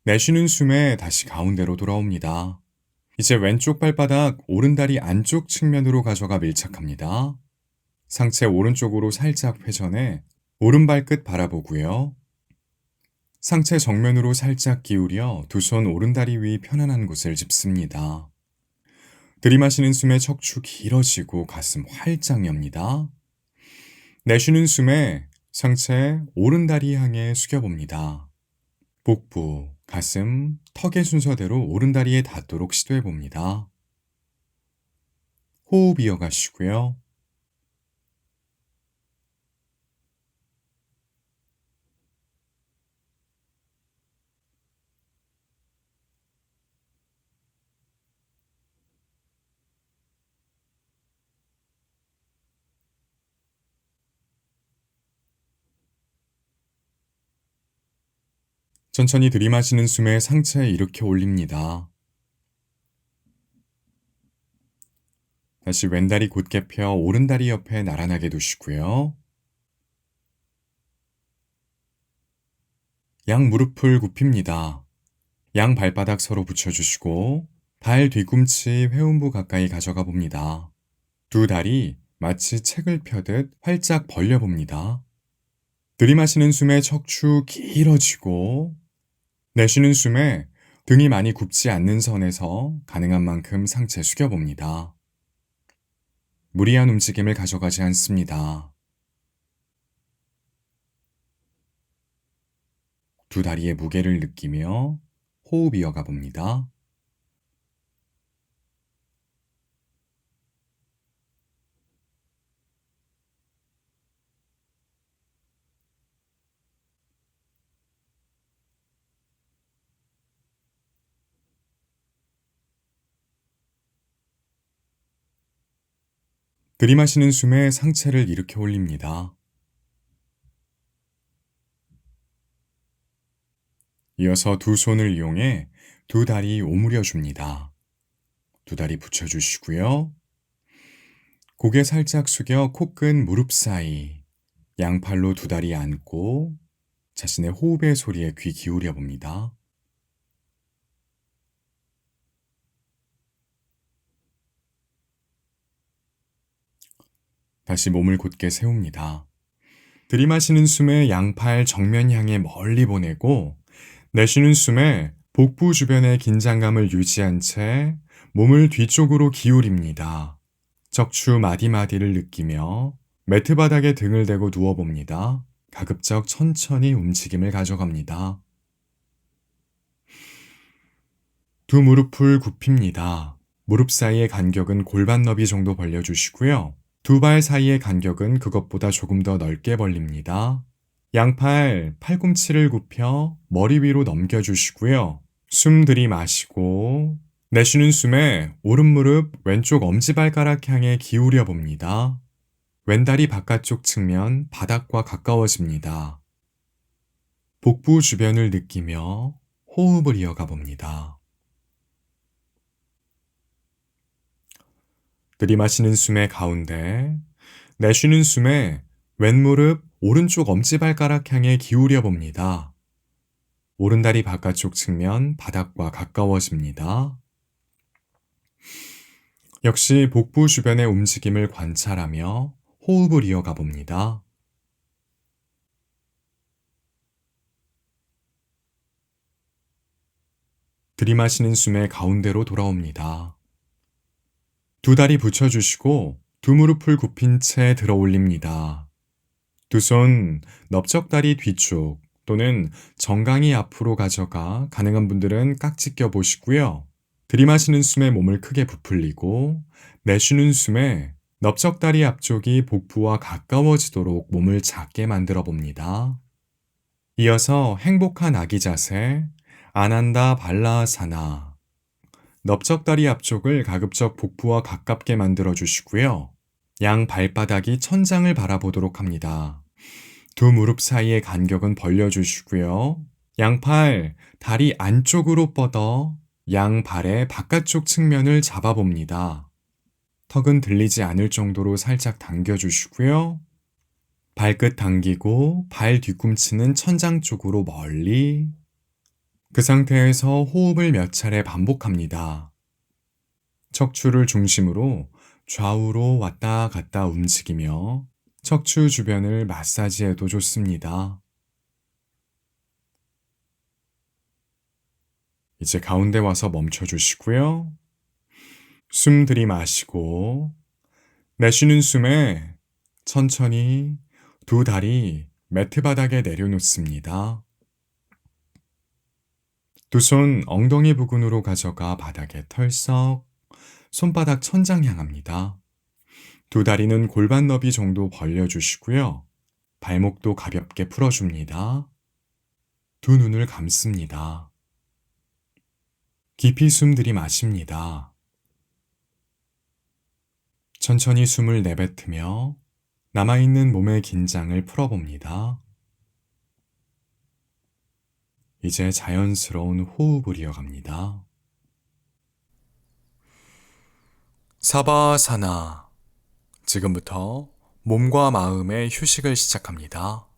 내쉬는 숨에 다시 가운데로 돌아옵니다. 이제 왼쪽 발바닥 오른다리 안쪽 측면으로 가져가 밀착합니다. 상체 오른쪽으로 살짝 회전해 오른발끝 바라보고요. 상체 정면으로 살짝 기울여 두 손 오른다리 위 편안한 곳을 짚습니다. 들이마시는 숨에 척추 길어지고 가슴 활짝 엽니다. 내쉬는 숨에 상체 오른다리 향해 숙여봅니다. 복부, 가슴, 턱의 순서대로 오른다리에 닿도록 시도해봅니다. 호흡 이어가시고요. 천천히 들이마시는 숨에 상체 일으켜 올립니다. 다시 왼다리 곧게 펴 오른다리 옆에 나란하게 두시고요. 양 무릎을 굽힙니다. 양 발바닥 서로 붙여주시고 발 뒤꿈치 회음부 가까이 가져가 봅니다. 두 다리 마치 책을 펴듯 활짝 벌려봅니다. 들이마시는 숨에 척추 길어지고 내쉬는 숨에 등이 많이 굽지 않는 선에서 가능한 만큼 상체 숙여봅니다. 무리한 움직임을 가져가지 않습니다. 두 다리의 무게를 느끼며 호흡 이어가 봅니다. 들이마시는 숨에 상체를 일으켜 올립니다. 이어서 두 손을 이용해 두 다리 오므려 줍니다. 두 다리 붙여주시고요. 고개 살짝 숙여 코끝 무릎 사이, 양팔로 두 다리 안고 자신의 호흡의 소리에 귀 기울여 봅니다. 다시 몸을 곧게 세웁니다. 들이마시는 숨에 양팔 정면 향해 멀리 보내고 내쉬는 숨에 복부 주변의 긴장감을 유지한 채 몸을 뒤쪽으로 기울입니다. 척추 마디마디를 느끼며 매트 바닥에 등을 대고 누워봅니다. 가급적 천천히 움직임을 가져갑니다. 두 무릎을 굽힙니다. 무릎 사이의 간격은 골반 너비 정도 벌려주시고요. 두 발 사이의 간격은 그것보다 조금 더 넓게 벌립니다. 양팔, 팔꿈치를 굽혀 머리 위로 넘겨주시고요. 숨 들이마시고 내쉬는 숨에 오른 무릎 왼쪽 엄지발가락 향해 기울여 봅니다. 왼다리 바깥쪽 측면 바닥과 가까워집니다. 복부 주변을 느끼며 호흡을 이어가 봅니다. 들이마시는 숨의 가운데, 내쉬는 숨에 왼무릎 오른쪽 엄지발가락 향해 기울여 봅니다. 오른다리 바깥쪽 측면 바닥과 가까워집니다. 역시 복부 주변의 움직임을 관찰하며 호흡을 이어가 봅니다. 들이마시는 숨의 가운데로 돌아옵니다. 두 다리 붙여주시고 두 무릎을 굽힌 채 들어 올립니다. 두 손 넓적다리 뒤쪽 또는 정강이 앞으로 가져가 가능한 분들은 깍지 껴 보시고요. 들이마시는 숨에 몸을 크게 부풀리고 내쉬는 숨에 넓적다리 앞쪽이 복부와 가까워지도록 몸을 작게 만들어 봅니다. 이어서 행복한 아기 자세, 아난다 발라사나. 넓적다리 앞쪽을 가급적 복부와 가깝게 만들어 주시고요. 양 발바닥이 천장을 바라보도록 합니다. 두 무릎 사이의 간격은 벌려주시고요. 양팔, 다리 안쪽으로 뻗어 양 발의 바깥쪽 측면을 잡아봅니다. 턱은 들리지 않을 정도로 살짝 당겨주시고요. 발끝 당기고 발 뒤꿈치는 천장 쪽으로 멀리. 그 상태에서 호흡을 몇 차례 반복합니다. 척추를 중심으로 좌우로 왔다 갔다 움직이며 척추 주변을 마사지해도 좋습니다. 이제 가운데 와서 멈춰주시고요. 숨 들이마시고 내쉬는 숨에 천천히 두 다리 매트 바닥에 내려놓습니다. 두 손 엉덩이 부근으로 가져가 바닥에 털썩, 손바닥 천장 향합니다. 두 다리는 골반 너비 정도 벌려주시고요. 발목도 가볍게 풀어줍니다. 두 눈을 감습니다. 깊이 숨 들이마십니다. 천천히 숨을 내뱉으며 남아있는 몸의 긴장을 풀어봅니다. 이제 자연스러운 호흡을 이어갑니다. 사바사나. 지금부터 몸과 마음의 휴식을 시작합니다.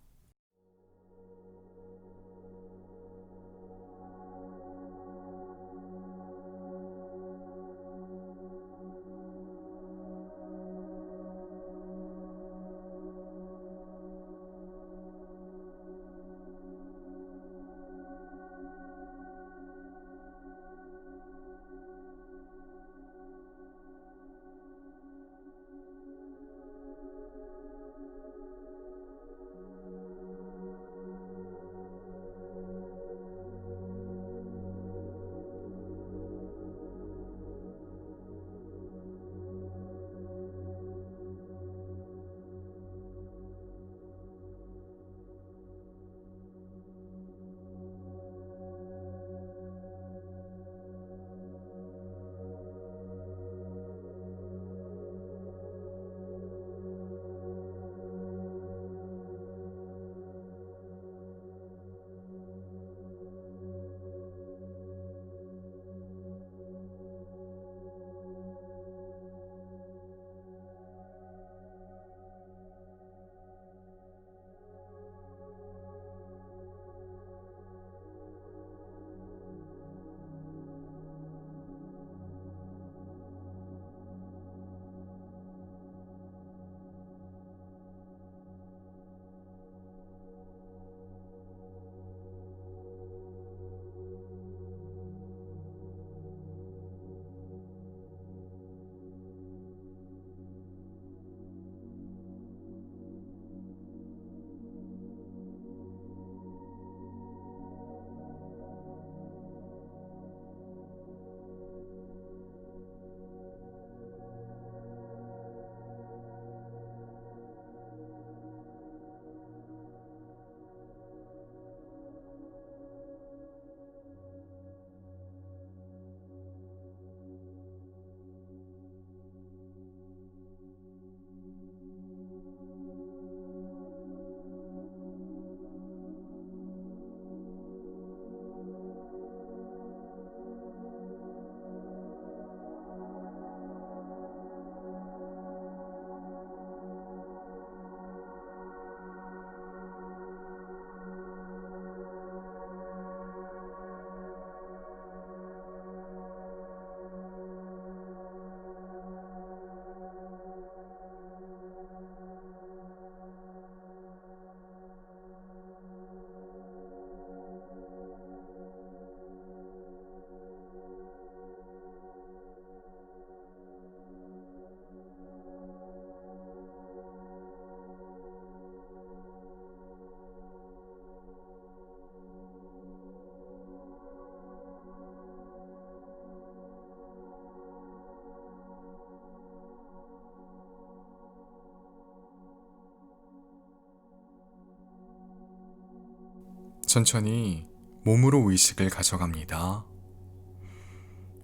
천천히 몸으로 의식을 가져갑니다.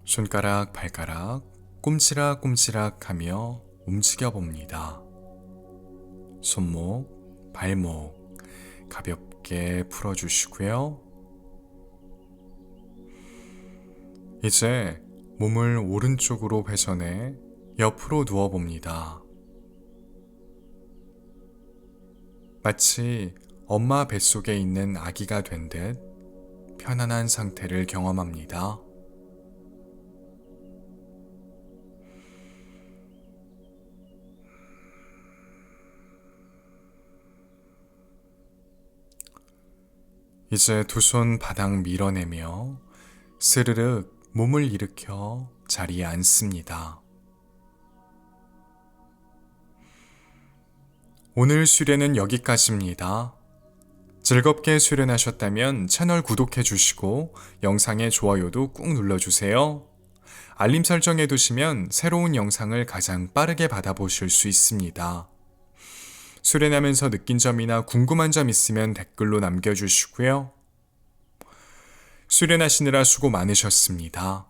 손가락, 발가락 꼼지락꼼지락 하며 움직여 봅니다. 손목, 발목 가볍게 풀어주시고요. 이제 몸을 오른쪽으로 회전해 옆으로 누워봅니다. 마치 엄마 뱃속에 있는 아기가 된 듯 편안한 상태를 경험합니다. 이제 두 손 바닥 밀어내며 스르륵 몸을 일으켜 자리에 앉습니다. 오늘 수련은 여기까지입니다. 즐겁게 수련하셨다면 채널 구독해 주시고 영상의 좋아요도 꾹 눌러주세요. 알림 설정해 두시면 새로운 영상을 가장 빠르게 받아보실 수 있습니다. 수련하면서 느낀 점이나 궁금한 점 있으면 댓글로 남겨주시고요. 수련하시느라 수고 많으셨습니다.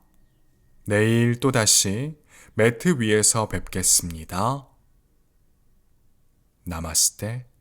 내일 또다시 매트 위에서 뵙겠습니다. 나마스테.